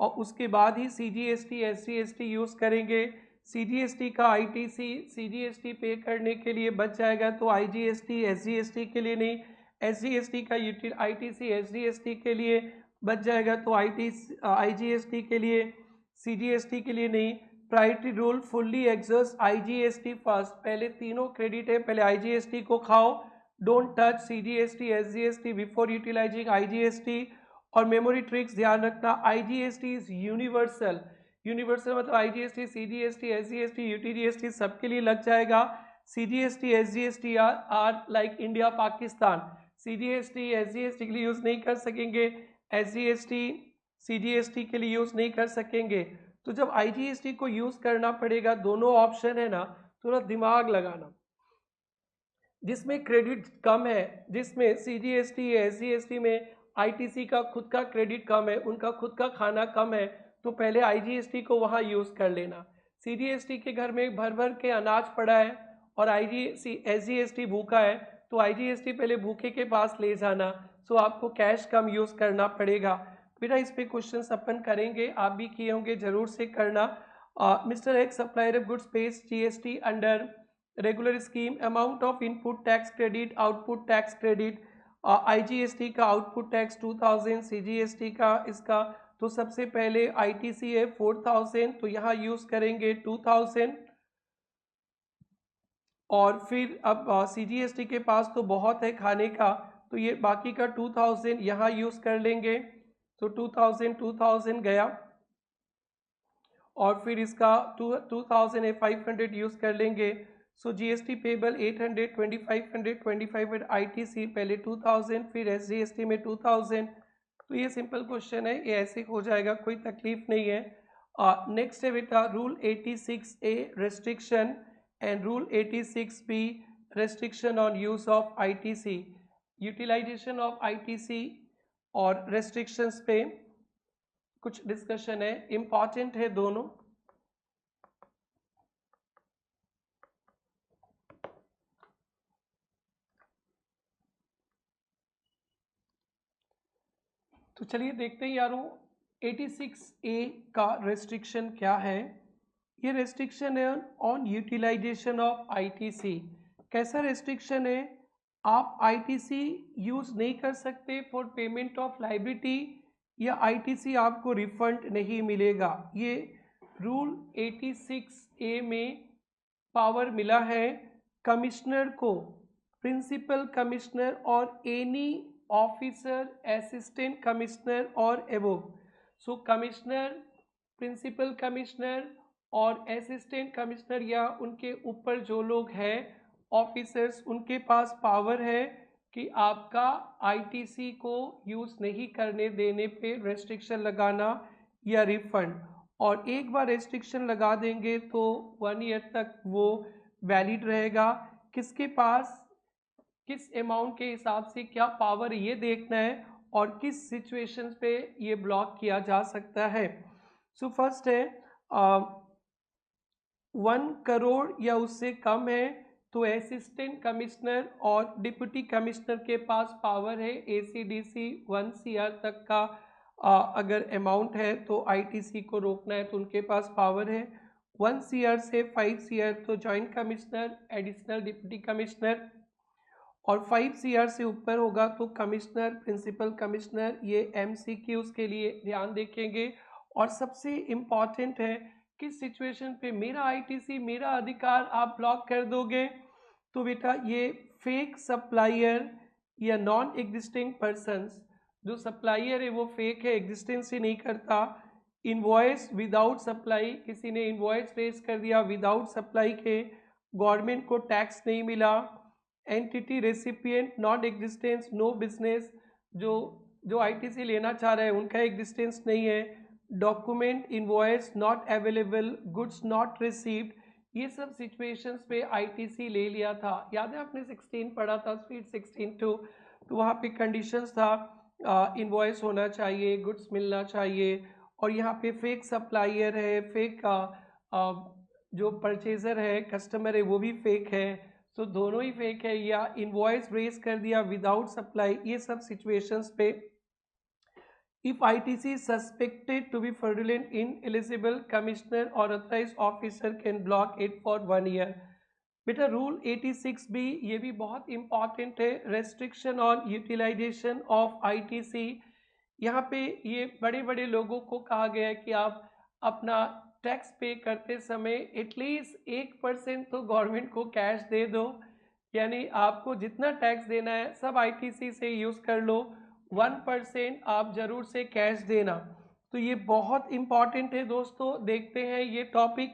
और उसके बाद ही सीजीएसटी एसजीएसटी यूज करेंगे। सीजीएसटी का आईटीसी सीजीएसटी पे करने के लिए बच जाएगा, तो आईजीएसटी एसजीएसटी के लिए नहीं। एसजीएसटी का आईटीसी एसजीएसटी के लिए बच जाएगा, तो आईजीएसटी के लिए, सीजीएसटी के लिए नहीं। Priority rule fully exhaust IGST first, पहले तीनों क्रेडिट है, पहले आईजीएसटी को खाओ, don't touch CGST SGST before utilising IGST. और मेमोरी ट्रिक्स ध्यान रखना, आईजीएसटी इज यूनिवर्सल, यूनिवर्सल मतलब आईजीएसटी सीजीएसटी एसजीएसटी यूटीजीएसटी सबके लिए लग जाएगा। CGST SGST are like India Pakistan, CGST SGST के लिए यूज नहीं कर सकेंगे, एसजीएसटी सीजीएसटी के लिए यूज नहीं कर सकेंगे। तो जब आईजीएसटी को यूज करना पड़ेगा, दोनों ऑप्शन है ना, थोड़ा दिमाग लगाना। जिसमें क्रेडिट कम है, जिसमें सीजीएसटी एसजीएसटी में आईटीसी का खुद का क्रेडिट कम है, उनका खुद का खाना कम है, तो पहले आईजीएसटी को वहां यूज कर लेना। सीजीएसटी के घर में भर भर के अनाज पड़ा है और एसजीएसटी भूखा है, तो आईजीएसटी पहले भूखे के पास ले जाना, सो आपको कैश कम यूज करना पड़ेगा। बेटा इस पे क्वेश्चन अपन करेंगे, आप भी किए होंगे, जरूर से करना। Mister x supplier of goods page GST under regular scheme, amount of input tax credit, output tax credit, IGST का आउटपुट टैक्स 2000, सीजीएसटी का इसका, तो सबसे पहले आईटीसी है 4000, तो यहाँ यूज करेंगे 2000, और फिर अब सीजीएसटी के पास तो बहुत है खाने का, तो ये बाकी का 2000 यहाँ यूज कर लेंगे, तो 2000 गया, और फिर इसका 2500 यूज कर लेंगे। सो जीएसटी पेबल 800, 2500 आईटीसी, पहले 2000 फिर एसजीएसटी में 2000। तो ये सिंपल क्वेश्चन है, ये ऐसे हो जाएगा, कोई तकलीफ नहीं है। नेक्स्ट है बेटा rule 86A restriction and rule 86B restriction on use of ITC, utilisation of ITC और रेस्ट्रिक्शंस पे कुछ डिस्कशन है, इंपॉर्टेंट है दोनों। तो चलिए देखते हैं यारों, 86A का रेस्ट्रिक्शन क्या है। ये रेस्ट्रिक्शन है ऑन यूटिलाइजेशन ऑफ आईटीसी। कैसा रेस्ट्रिक्शन है, आप आईटीसी यूज नहीं कर सकते फॉर पेमेंट ऑफ लाइबिलिटी, या आईटीसी आपको रिफंड नहीं मिलेगा। ये रूल 86A में पावर मिला है कमिश्नर को, प्रिंसिपल कमिश्नर और एनी ऑफिसर असिस्टेंट कमिश्नर और एबोव। सो कमिश्नर, प्रिंसिपल कमिश्नर और असिस्टेंट कमिश्नर या उनके ऊपर जो लोग हैं ऑफिसर्स, उनके पास पावर है कि आपका आईटीसी को यूज नहीं करने देने पे रेस्ट्रिक्शन लगाना या रिफंड, और एक बार रेस्ट्रिक्शन लगा देंगे तो 1 ईयर तक वो वैलिड रहेगा। किसके पास किस अमाउंट के हिसाब से क्या पावर, ये देखना है, और किस सिचुएशंस पे ये ब्लॉक किया जा सकता है। सो फर्स्ट है 1 करोड़ या उससे कम है तो असिस्टेंट कमिश्नर और डिप्टी कमिश्नर के पास पावर है, एसीडीसी 1 CR तक का अगर अमाउंट है तो आईटीसी को रोकना है तो उनके पास पावर है। 1 CR से 5 CR तो joint commissioner, additional deputy commissioner, और 5 CR से ऊपर होगा तो कमिश्नर, प्रिंसिपल कमिश्नर। ये MCQs के लिए ध्यान देखेंगे। और सबसे इम्पॉर्टेंट है किस सिचुएशन पे मेरा आईटीसी, मेरा अधिकार आप ब्लॉक कर दोगे? तो बेटा ये फेक सप्लायर या नॉन एग्जिस्टिंग पर्सन्स, जो सप्लायर है वो फेक है, एग्जिस्टेंस ही नहीं करता। इनवॉइस विदाउट सप्लाई, किसी ने इनवॉइस रेज कर दिया विदाउट सप्लाई के, गवर्नमेंट को टैक्स नहीं मिला। Entity recipient non existence, no business, जो आईटीसी लेना चाह रहा है उनका एग्जिस्टेंस नहीं है। Document invoice not available, goods not received, ये सब सिचुएशंस पे आईटीसी ले लिया था। याद है आपने 16 पढ़ा था, स्पीड 16(2), तो वहाँ पे कंडीशंस था इनवॉइस होना चाहिए, गुड्स मिलना चाहिए, और यहाँ पे फेक सप्लायर है, फेक जो परचेजर है, कस्टमर है, वो भी फेक है। तो दोनों ही फेक है, या इनवॉइस रेज कर दिया विदाउट सप्लाई, ये सब सिचुएशंस पे if ITC is suspected to be fraudulent, ineligible, commissioner or authorized officer can block it for 1 year। बेटा रूल 86B ये भी बहुत इंपॉर्टेंट है, restriction on utilisation of ITC. यहाँ पे ये बड़े बड़े लोगों को कहा गया है कि आप अपना टैक्स पे करते समय एटलीस्ट 1% तो गवर्नमेंट को कैश दे दो, यानी आपको जितना टैक्स देना है सब आईटीसी से यूज़ कर लो, 1% आप जरूर से कैश देना। तो ये बहुत इंपॉर्टेंट है दोस्तों। देखते हैं ये टॉपिक,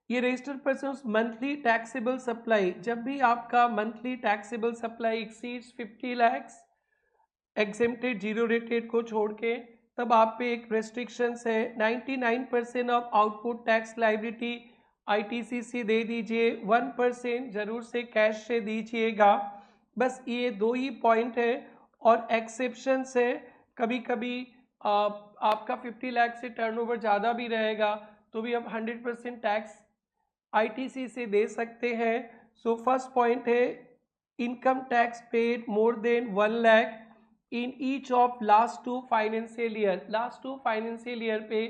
ये registered person monthly taxable supply, जब भी आपका monthly taxable supply exceeds 50 lakhs exempted zero rated को छोड़ के, तब आप पे एक रेस्ट्रिक्शंस है। 99% of output tax liability ITC से दे दीजिए, 1% जरूर से कैश से दीजिएगा। बस ये दो ही पॉइंट है, और एक्सेप्शंस है, कभी कभी आपका 50 लाख से टर्नओवर ज़्यादा भी रहेगा तो भी आप 100% टैक्स आईटीसी से दे सकते हैं। सो फर्स्ट पॉइंट है income tax paid more than 1 lakh in each of last 2 financial year. Last 2 financial year पे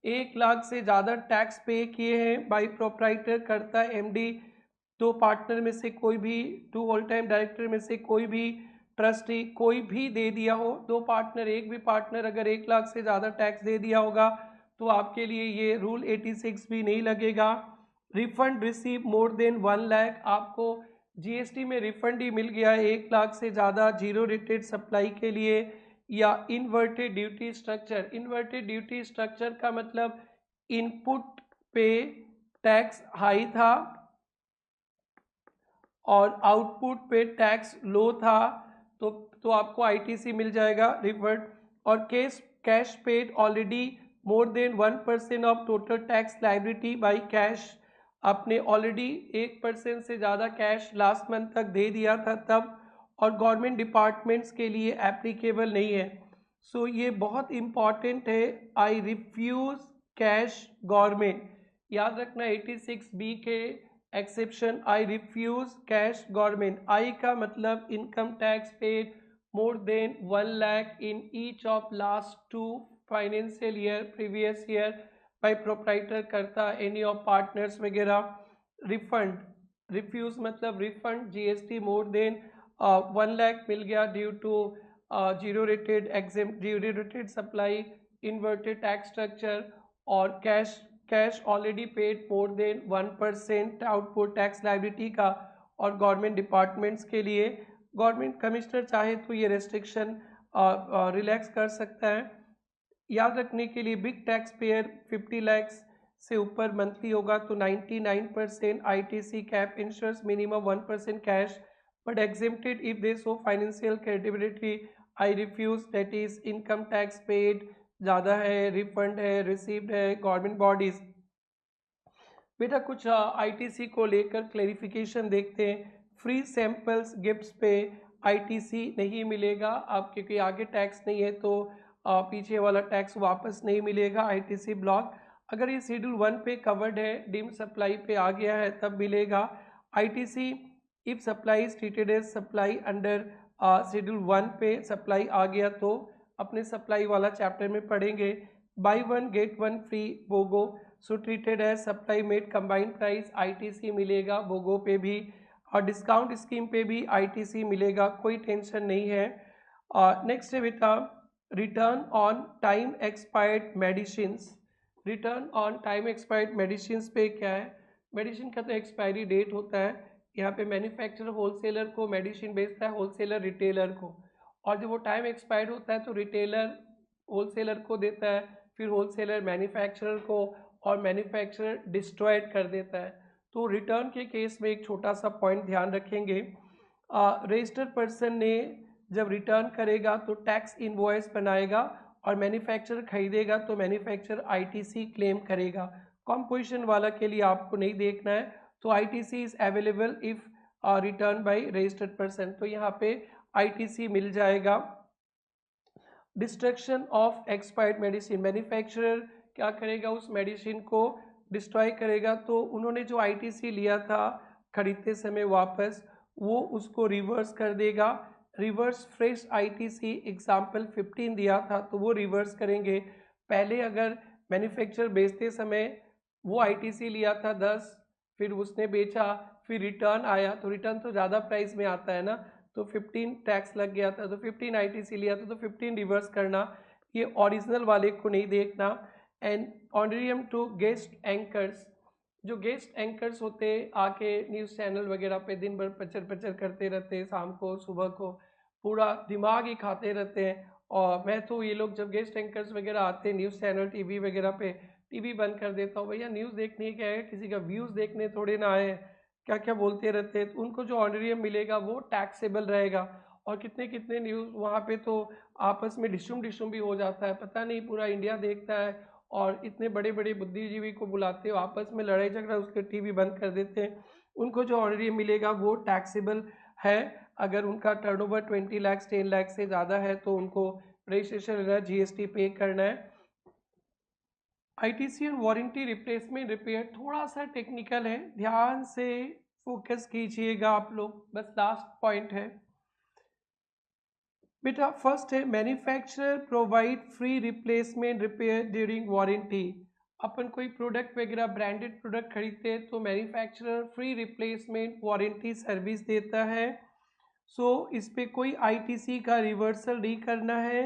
1 लाख से ज़्यादा टैक्स पे किए हैं बाई प्रोप्राइटर, करता एमडी, 2 पार्टनर में से कोई भी, 2 होल टाइम डायरेक्टर में से कोई भी, ट्रस्टी, कोई भी दे दिया हो, 2 पार्टनर, एक भी पार्टनर अगर 1 लाख से ज़्यादा टैक्स दे दिया होगा तो आपके लिए ये रूल 86 भी नहीं लगेगा। रिफंड रिसीव मोर देन 1 लाख, आपको जीएसटी में रिफंड ही मिल गया 1 लाख से ज़्यादा जीरो रेटेड सप्लाई के लिए। या inverted duty structure, inverted duty structure का मतलब इनपुट पे टैक्स हाई था और आउटपुट पे टैक्स लो था, तो आपको आईटीसी मिल जाएगा रिवर्ट। और cash paid already more than 1% of total tax liability by cash, आपने ऑलरेडी 1% से ज़्यादा कैश लास्ट मंथ तक दे दिया था तब, और गवर्नमेंट डिपार्टमेंट्स के लिए एप्लीकेबल नहीं है। सो ये बहुत इम्पॉर्टेंट है। आई रिफ्यूज़ कैश गवर्नमेंट, याद रखना 86B के exception, I refuse cash government. I का मतलब income tax paid more than 1 lakh in each of last 2 financial year previous year by proprietor, karta, any of partners वगैरह। रिफंड, रिफ्यूज मतलब refund, GST more than 1 lakh मिल गया due to zero rated exempt, zero rated supply, inverted tax structure, और cash already paid more than 1% output tax liability का। और government departments के लिए government commissioner चाहे तो ये रेस्ट्रिक्शन रिलैक्स कर सकता है। याद रखने के लिए बिग टैक्स पेयर 50 लाख से ऊपर मंथली होगा तो 99% ITC cap ensures minimum 1% cash, but exempted if they show financial credibility. I refuse, that is income tax paid ज़्यादा है, रिफंड है, रिसीव्ड है, गवर्नमेंट बॉडीज। बेटा कुछ आईटीसी को लेकर क्लेरिफिकेशन देखते हैं। फ्री सैंपल्स गिफ्ट्स पे आईटीसी नहीं मिलेगा आप, क्योंकि आगे टैक्स नहीं है तो पीछे वाला टैक्स वापस नहीं मिलेगा। आईटीसी ब्लॉक अगर ये शेड्यूल 1 पे कवर्ड है, डीम सप्लाई पे आ गया है तब मिलेगा। ITC if supply is treated as supply under schedule 1 पे सप्लाई आ गया तो अपने सप्लाई वाला चैप्टर में पढ़ेंगे। Buy 1 get 1 free BOGO, so treated as supply made combined price, ITC मिलेगा बोगो पे भी, और डिस्काउंट स्कीम पे भी आईटीसी मिलेगा, कोई टेंशन नहीं है। नेक्स्ट है बेटा return on time expired medicines. Return on time expired medicine पे क्या है, मेडिसिन का तो एक्सपायरी डेट होता है। यहाँ पे मैन्युफैक्चरर होलसेलर को मेडिसिन बेचता है, होलसेलर रिटेलर को, और जब वो टाइम एक्सपायर्ड होता है तो रिटेलर होलसेलर को देता है, फिर होलसेलर मैन्युफैक्चरर को, और मैन्युफैक्चरर डिस्ट्रॉयड कर देता है। तो रिटर्न के केस में एक छोटा सा पॉइंट ध्यान रखेंगे, रजिस्टर्ड पर्सन ने जब रिटर्न करेगा तो टैक्स इनवॉइस बनाएगा, और मैन्युफैक्चरर खरीदेगा तो मैन्युफैक्चरर आईटीसी क्लेम करेगा। कॉम्पोजिशन वाला के लिए आपको नहीं देखना है, तो ITC is available if return by registered person, तो यहाँ पे आईटीसी मिल जाएगा। Destruction of expired medicine, manufacturer क्या करेगा, उस मेडिसिन को डिस्ट्रॉय करेगा, तो उन्होंने जो आईटीसी लिया था खरीदते समय वापस, वो उसको रिवर्स कर देगा। रिवर्स फ्रेश आईटीसी एग्जाम्पल 15 दिया था तो वो रिवर्स करेंगे। पहले अगर मैन्युफैक्चरर बेचते समय वो आईटीसी लिया था 10, फिर उसने बेचा, फिर रिटर्न आया, तो रिटर्न तो ज़्यादा प्राइस में आता है ना, तो 15 टैक्स लग गया था, तो 15 आईटीसी लिया था तो 15 रिवर्स करना, ये ओरिजिनल वाले को नहीं देखना। एंड ऑनरियम टू गेस्ट एंकर्स, जो गेस्ट एंकर्स होते आके न्यूज़ चैनल वगैरह पे दिन भर पचर पचर करते रहते हैं, शाम को सुबह को पूरा दिमाग ही खाते रहते हैं। और मैं तो ये लोग जब गेस्ट एंकर्स वगैरह आते हैं न्यूज़ चैनल टीवी वगैरह पे, टीवी बंद कर देता हूँ, भैया न्यूज़ देखने क्या है, किसी का व्यूज़ देखने थोड़े ना आए, क्या क्या बोलते रहते हैं। तो उनको जो ऑनरियम मिलेगा वो टैक्सेबल रहेगा, और कितने कितने न्यूज़ वहाँ पे तो आपस में डिशुम भी हो जाता है, पता नहीं पूरा इंडिया देखता है, और इतने बड़े बड़े बुद्धिजीवी को बुलाते हो, आपस में लड़ाई झगड़ा, उसके टीवी बंद कर देते हैं। उनको जो ऑनरियम मिलेगा वो टैक्सेबल है। अगर उनका टर्नओवर 20 लाख 10 लाख से ज़्यादा है तो उनको रजिस्ट्रेशन जीएसटी पे करना है। आईटीसी और वारंटी रिप्लेसमेंट रिपेयर थोड़ा सा टेक्निकल है, ध्यान से फोकस कीजिएगा आप लोग, बस लास्ट पॉइंट है बेटा। फर्स्ट है manufacturer provide free replacement repair during warranty. अपन कोई प्रोडक्ट वगैरह ब्रांडेड प्रोडक्ट खरीदते हैं तो manufacturer free replacement warranty service देता है। सो इस पे कोई आईटीसी का रिवर्सल नहीं करना है,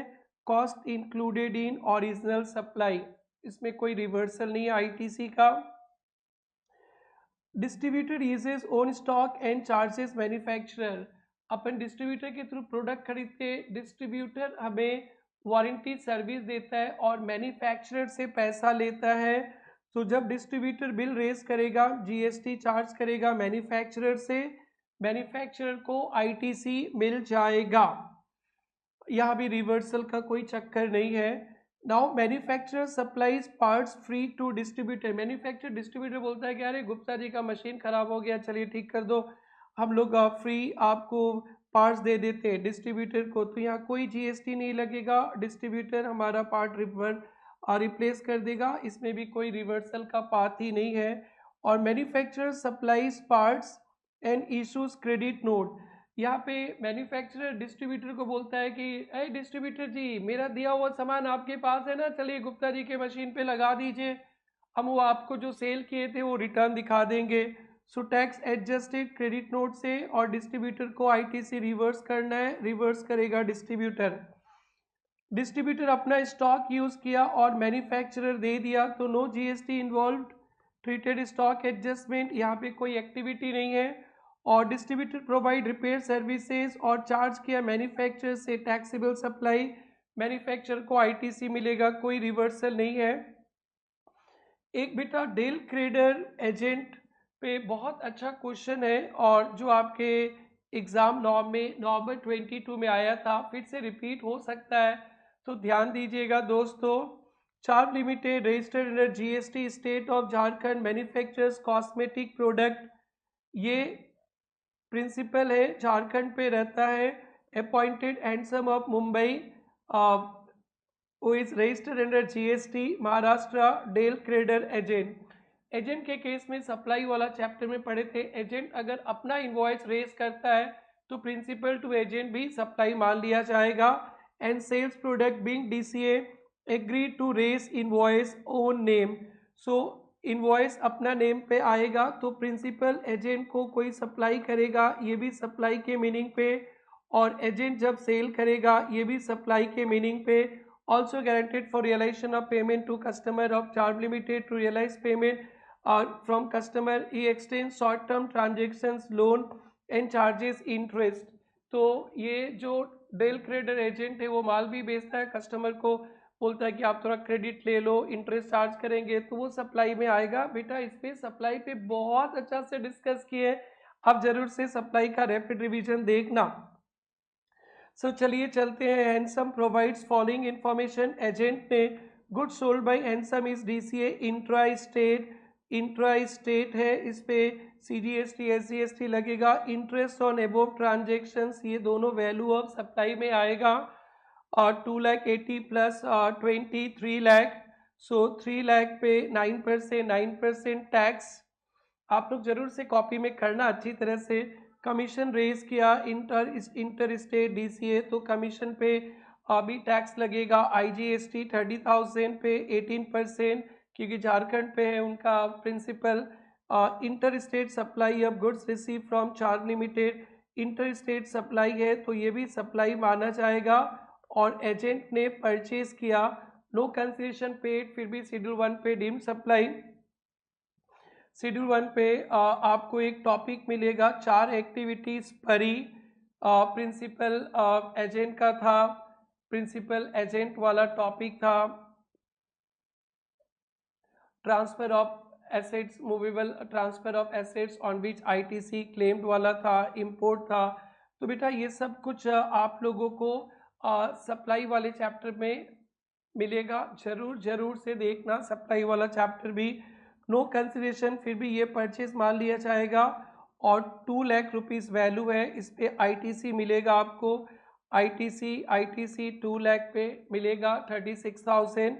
cost included in original supply, इसमें कोई रिवर्सल नहीं है आईटीसी का। Distributor uses own stock and charges manufacturer, upon distributor के थ्रू प्रोडक्ट खरीदते, डिस्ट्रीब्यूटर हमें वारंटी सर्विस देता है और मैन्युफैक्चरर से पैसा लेता है। तो जब डिस्ट्रीब्यूटर बिल रेज करेगा, जीएसटी चार्ज करेगा मैन्युफैक्चरर से, मैन्युफैक्चरर को आईटीसी मिल जाएगा, यहाँ भी रिवर्सल का कोई चक्कर नहीं है। Now manufacturer supplies parts free to distributor, manufacturer distributor बोलता है कि अरे गुप्ता जी का मशीन खराब हो गया, चलिए ठीक कर दो, हम लोग फ्री आपको पार्ट्स दे देते हैं डिस्ट्रीब्यूटर को, तो यहाँ कोई जीएसटी नहीं लगेगा, डिस्ट्रीब्यूटर हमारा पार्ट रिप्लेस कर देगा, इसमें भी कोई रिवर्सल का पाथ ही नहीं है। और manufacturer supplies parts and issues credit note, यहाँ पे मैन्युफैक्चरर डिस्ट्रीब्यूटर को बोलता है कि अरे डिस्ट्रीब्यूटर जी मेरा दिया हुआ सामान आपके पास है ना, चलिए गुप्ता जी के मशीन पे लगा दीजिए, हम वो आपको जो सेल किए थे वो रिटर्न दिखा देंगे। So tax adjusted credit note से, और डिस्ट्रीब्यूटर को आईटीसी रिवर्स करना है, रिवर्स करेगा डिस्ट्रीब्यूटर। डिस्ट्रीब्यूटर अपना स्टॉक यूज किया और मैन्युफैक्चरर दे दिया तो no GST involve, treated stock adjustment, यहाँ पे कोई एक्टिविटी नहीं है। और डिस्ट्रीब्यूटर प्रोवाइड रिपेयर सर्विसेज और चार्ज किया मैन्युफैक्चरर से टैक्सेबल सप्लाई, मैन्युफैक्चरर को आईटीसी मिलेगा, कोई रिवर्सल नहीं है। एक बेटा डेल क्रेडर एजेंट पे बहुत अच्छा क्वेश्चन है, और जो आपके एग्जाम नवंबर 22 में आया था, फिर से रिपीट हो सकता है, तो ध्यान दीजिएगा दोस्तों। Charm limited registered under GST state of Jharkhand, manufacturers cosmetic product, ये प्रिंसिपल है, झारखंड पे रहता है, appointed handsome of Mumbai, is registered under GST Maharashtra, del credere agent. Agent के केस में सप्लाई वाला चैप्टर में पढ़े थे, एजेंट अगर अपना इनवॉइस रेज करता है तो प्रिंसिपल टू एजेंट भी सप्लाई मान लिया जाएगा। And sales product being DCA agree to raise invoice own name, so invoice अपना नेम पे आएगा तो प्रिंसिपल एजेंट को कोई सप्लाई करेगा, ये भी सप्लाई के मीनिंग पे, और एजेंट जब सेल करेगा ये भी सप्लाई के मीनिंग पे, also guaranteed for realization of payment to customer of Charm Limited to realize payment from customer. He extends short term transactions, loan and charges interest. तो ये जो डेल क्रेडिट एजेंट है वो माल भी बेचता है, कस्टमर को बोलता है कि आप थोड़ा क्रेडिट ले लो, इंटरेस्ट चार्ज करेंगे, तो वो सप्लाई में आएगा। बेटा इस पे सप्लाई पे बहुत अच्छा से डिस्कस किए, आप जरूर से सप्लाई का रैपिड रिवीजन देखना। सो चलिए चलते हैं। Handsome provides following information. Agent ने good sold by Handsome is DCA intra state है, इस पे सीजीएसटी एसजीएसटी लगेगा। इंटरेस्ट ऑन अबोव ट्रांजेक्शन्स, ये दोनों वैल्यू ऑफ सप्लाई में आएगा। और 2,80,000 प्लस 23 लाख, सो 3 लाख पे 9% टैक्स। आप लोग जरूर से कॉपी में करना अच्छी तरह से। कमीशन रेज किया इंटर स्टेट डीसीए, तो कमीशन पे अभी टैक्स लगेगा। आईजीएसटी 30,000 पे 18%, क्योंकि झारखंड पे है उनका principal. Inter state supply of goods receive from Charm limited, inter state supply है तो ये भी सप्लाई माना जाएगा। और एजेंट ने परचेज किया, नो कंसिडरेशन पेड, फिर भी शेड्यूल 1 पे डीम्ड सप्लाई। शेड्यूल 1 पे आपको एक टॉपिक मिलेगा, 4 एक्टिविटीज परी प्रिंसिपल एजेंट का था, प्रिंसिपल एजेंट वाला टॉपिक था। Transfer of assets, movable transfer of assets on which ITC claimed वाला था, इंपोर्ट था। तो बेटा ये सब कुछ आप लोगों को सप्लाई वाले चैप्टर में मिलेगा, जरूर से देखना सप्लाई वाला चैप्टर भी। नो कंसिडरेशन, फिर भी ये परचेज मान लिया जाएगा। और 2 लाख रुपीज़ वैल्यू है, इस पे आईटीसी मिलेगा आपको। आईटीसी 2 लाख पे मिलेगा 36,000।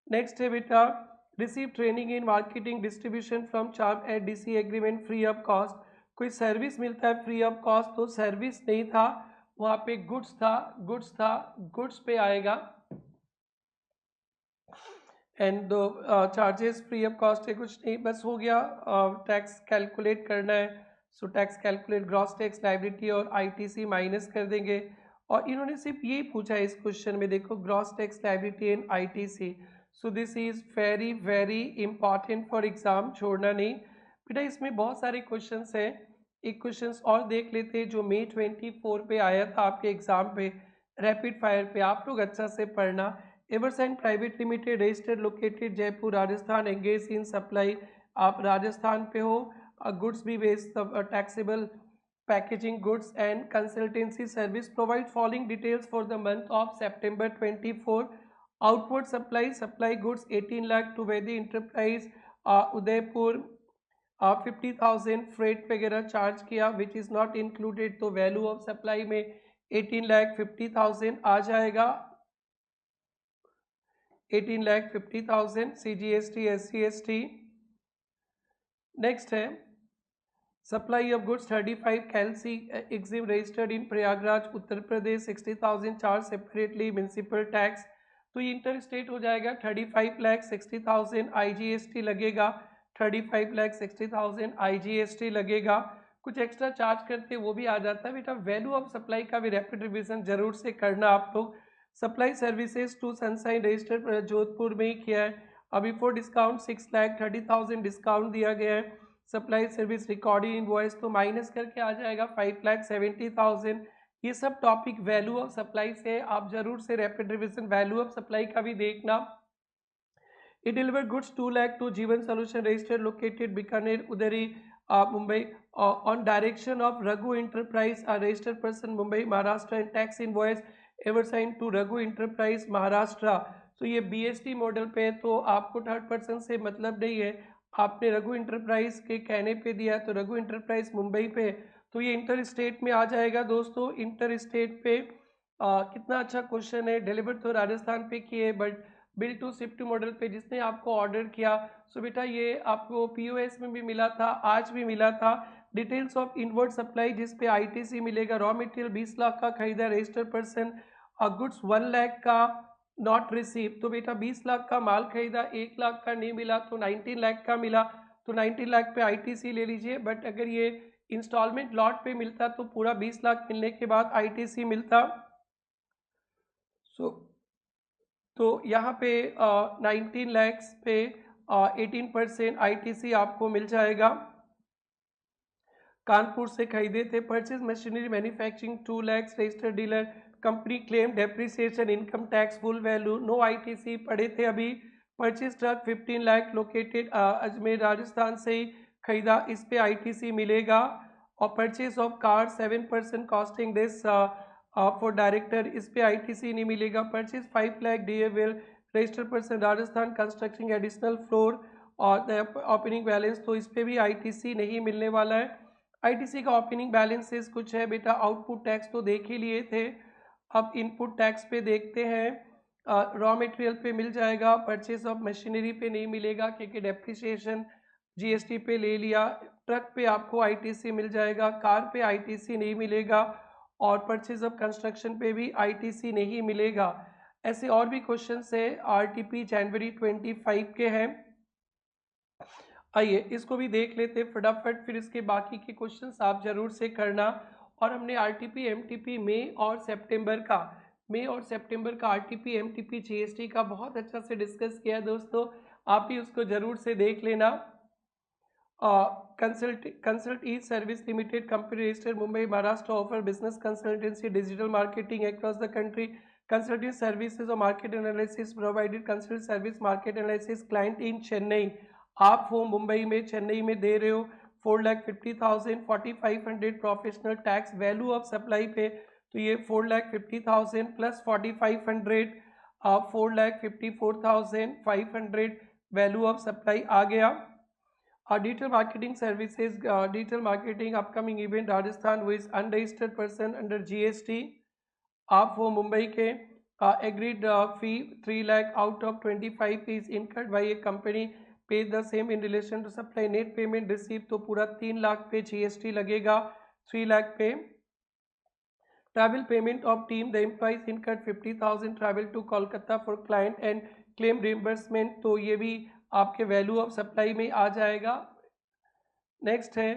नेक्स्ट है बेटा, receive training in marketing distribution from Charm at DC agreement free of cost. कोई सर्विस मिलता है फ्री ऑफ कॉस्ट, तो सर्विस नहीं था वहाँ पे, गुड्स था, गुड्स पे आएगा। And charges free of cost है, कुछ नहीं, बस हो गया। टैक्स कैलकुलेट करना है, so tax calculate, gross tax liability और आईटीसी माइनस कर देंगे। और इन्होंने सिर्फ ये पूछा है इस क्वेश्चन में, देखो gross tax liability and ITC. So this is very very important for exam, छोड़ना नहीं बेटा। इसमें बहुत सारे क्वेश्चंस हैं, एक क्वेश्चंस और देख लेते हैं जो मई 24 पे आया था आपके एग्जाम पे, रैपिड फायर पे। आप लोग अच्छा से पढ़ना। Eversign private limited registered located Jaipur Rajasthan, engage in supply, आप राजस्थान पे हो। गुड्स भी based taxable packaging goods and consultancy service, provide following details for the month of September 24। Outward supply goods 18 lakh to Vedi enterprise Udaipur, 50,000 freight वगैरह चार्ज किया which is not included, तो value of supply में 18,50,000 आ जाएगा। 18,50,000 CGST SCST। नेक्स्ट है supply of goods 35 Kalsi Exim registered in Prayagraj Uttar Pradesh, 60,000 charge separately municipal tax, तो ये inter state हो जाएगा। 35,60,000 IGST लगेगा, 35,60,000 IGST लगेगा। कुछ एक्स्ट्रा चार्ज करते वो भी आ जाता है बेटा। वैल्यू ऑफ सप्लाई का भी रैपिड रिवीजन जरूर से करना आप लोग। Supply services to Sunshine registered Jodhpur में ही किया है। अभी फॉर डिस्काउंट 6,30,000 डिस्काउंट दिया गया है। सप्लाई सर्विस रिकॉर्डिंग इनवॉइस तो माइनस करके आ जाएगा 5,70,000। ये सब टॉपिक वैल्यू ऑफ सप्लाई से, आप जरूर से rapid revision value of supply का भी देखना। It delivered goods 2 lakh to Jeevan Solution registered located Bikaner, Udari, Mumbai, on direction of Raghu Enterprise, a registered person Mumbai, Maharashtra, and tax invoice ever signed to Raghu Enterprise, Maharashtra। तो ये BST model पे है, तो आपको third person से मतलब नहीं है, आपने रघु इंटरप्राइज के कहने पे दिया, तो रघु इंटरप्राइज मुंबई पे, तो ये इंटर स्टेट में आ जाएगा दोस्तों। इंटर स्टेट पे कितना अच्छा क्वेश्चन है। डिलीवर तो राजस्थान पे किए, but bill to shift model पे जिसने आपको ऑर्डर किया, सो बेटा ये आपको POS में भी मिला था, आज भी मिला था। डिटेल्स ऑफ इनवर्ड सप्लाई जिस पे ITC मिलेगा। रॉ मटेरियल 20 लाख का खरीदा रजिस्टर्ड पर्सन, गुड्स 1 लाख का नॉट रिसीव, तो बेटा 20 लाख का माल खरीदा, 1 लाख का नहीं मिला, तो 19 लाख का मिला, तो 19 लाख पे ITC ले लीजिए। बट अगर ये इंस्टॉलमेंट लॉट पे मिलता तो पूरा 20 लाख मिलने के बाद ITC मिलता। सो तो यहाँ पे 19 लैक्स पे 18% ITC आपको मिल जाएगा। कानपुर से खरीदे थे। Purchase machinery manufacturing 2 lakhs, registered dealer, company claim depreciation, income tax, full value, no ITC पढ़े थे अभी। Purchase truck 15 lakh, located Ajmer Rajasthan से ही खरीदा, इस पे ITC मिलेगा। और purchase of car 7% costing this for director, इस पे ITC नहीं मिलेगा। Purchase 5 lakh DAVL, registered person Rajasthan, construction additional floor और ओपनिंग बैलेंस, तो इस पे भी ITC नहीं मिलने वाला है। ITC का ओपनिंग बैलेंसेस कुछ है बेटा। आउटपुट टैक्स तो देख ही लिए थे, अब इनपुट टैक्स पे देखते हैं। रॉ मटेरियल पे मिल जाएगा, परचेज ऑफ मशीनरी पे नहीं मिलेगा क्योंकि डेप्रिसिएशन GST पे ले लिया। ट्रक पे आपको ITC मिल जाएगा, कार पे ITC नहीं मिलेगा और परचेज ऑफ कंस्ट्रक्शन पे भी ITC नहीं मिलेगा। ऐसे और भी क्वेश्चन है, RTP जनवरी 25 के हैं। आइए इसको भी देख लेते फटाफट, फिर इसके बाकी के क्वेश्चंस आप जरूर से करना। और हमने RTP MTP मई और सितंबर का RTP MTP GST का बहुत अच्छा से डिस्कस किया दोस्तों, आप भी उसको जरूर से देख लेना। Consult e service limited company registered Mumbai Maharashtra, offer business consultancy digital marketing across the country, consulting services और market analysis provided, consult service market analysis client in Chennai, आप हो मुंबई में, चेन्नई में दे रहे हो। 4,50,000, 4,500 professional tax, value of supply पे तो ये 4,50,000 प्लस 4,500 4,54,500 वैल्यू ऑफ सप्लाई आ गया। Digital marketing services, digital marketing upcoming event Rajasthan with unregistered person under GST, आप हो मुंबई के। Agreed fee 3 lakh out of 25 is incurred by a company, pay the same in relation to supply, net payment receive तो पूरा 3 लाख पे GST लगेगा, 3 लाख पे। Travel payment of team, the employees incurred 50,000 travel to Kolkata for client and claim reimbursement, तो ये भी आपके value of supply में आ जाएगा। नेक्स्ट है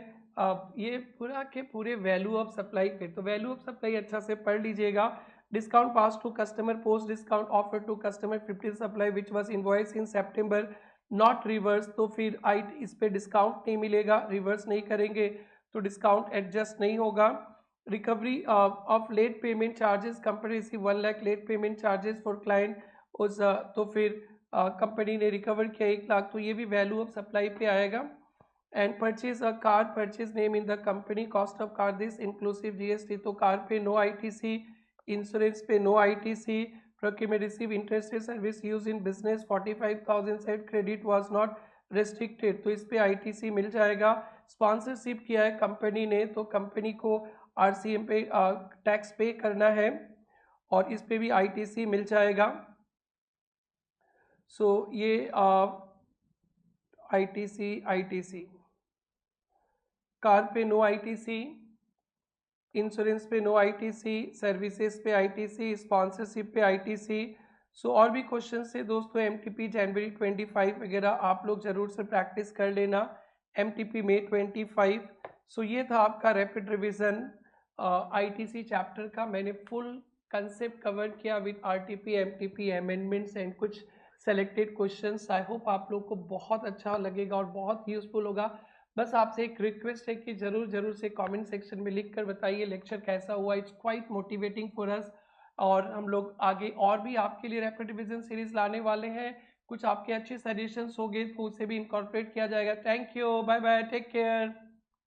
ये पूरा के पूरे वैल्यू ऑफ सप्लाई पे, तो वैल्यू ऑफ सप्लाई अच्छा से पढ़ लीजिएगा। Discount pass to customer, post discount offer to customer 50 supply which was invoice in September not reverse, तो फिर इस पे डिस्काउंट नहीं मिलेगा, रिवर्स नहीं करेंगे तो डिस्काउंट एडजस्ट नहीं होगा। Recovery of late payment charges, company receive 1 lakh late payment charges for client us, तो फिर कंपनी ने रिकवर किया 1 लाख, तो ये भी वैल्यू ऑफ सप्लाई पे आएगा। And purchase a car, purchase name in the company, cost of car this inclusive GST, तो कार पे नो ITC, इंश्योरेंस पे no ITC, procurement receive interested service use in business 45,000 set credit was not restricted, तो इस पे ITC मिल जाएगा। Sponsorship किया है कंपनी ने, तो कंपनी को RCM पे टैक्स पे करना है और इस पे भी ITC मिल जाएगा। सो ये ITC कार पे नो ITC, इंश्योरेंस पे नो ITC, सर्विसेज पे ITC, स्पॉन्सरशिप पे ITC। सो और भी क्वेश्चन से दोस्तों MTP जनवरी 25 वगैरह आप लोग जरूर से प्रैक्टिस कर लेना, MTP मई 25। सो ये था आपका रैपिड रिवीजन ITC चैप्टर का, मैंने फुल कंसेप्ट कवर किया with RTP MTP amendments and कुछ सेलेक्टेड क्वेश्चंस। आई होप आप लोग को बहुत अच्छा लगेगा और बहुत यूजफुल होगा। बस आपसे एक रिक्वेस्ट है कि जरूर से कमेंट सेक्शन में लिख कर बताइए लेक्चर कैसा हुआ, it's quite motivating for us. और हम लोग आगे और भी आपके लिए रैपिड रिवीजन सीरीज लाने वाले हैं, कुछ आपके अच्छे सजेशंस होंगे तो उसे भी इनकॉर्पोरेट किया जाएगा। Thank you, bye bye, take care.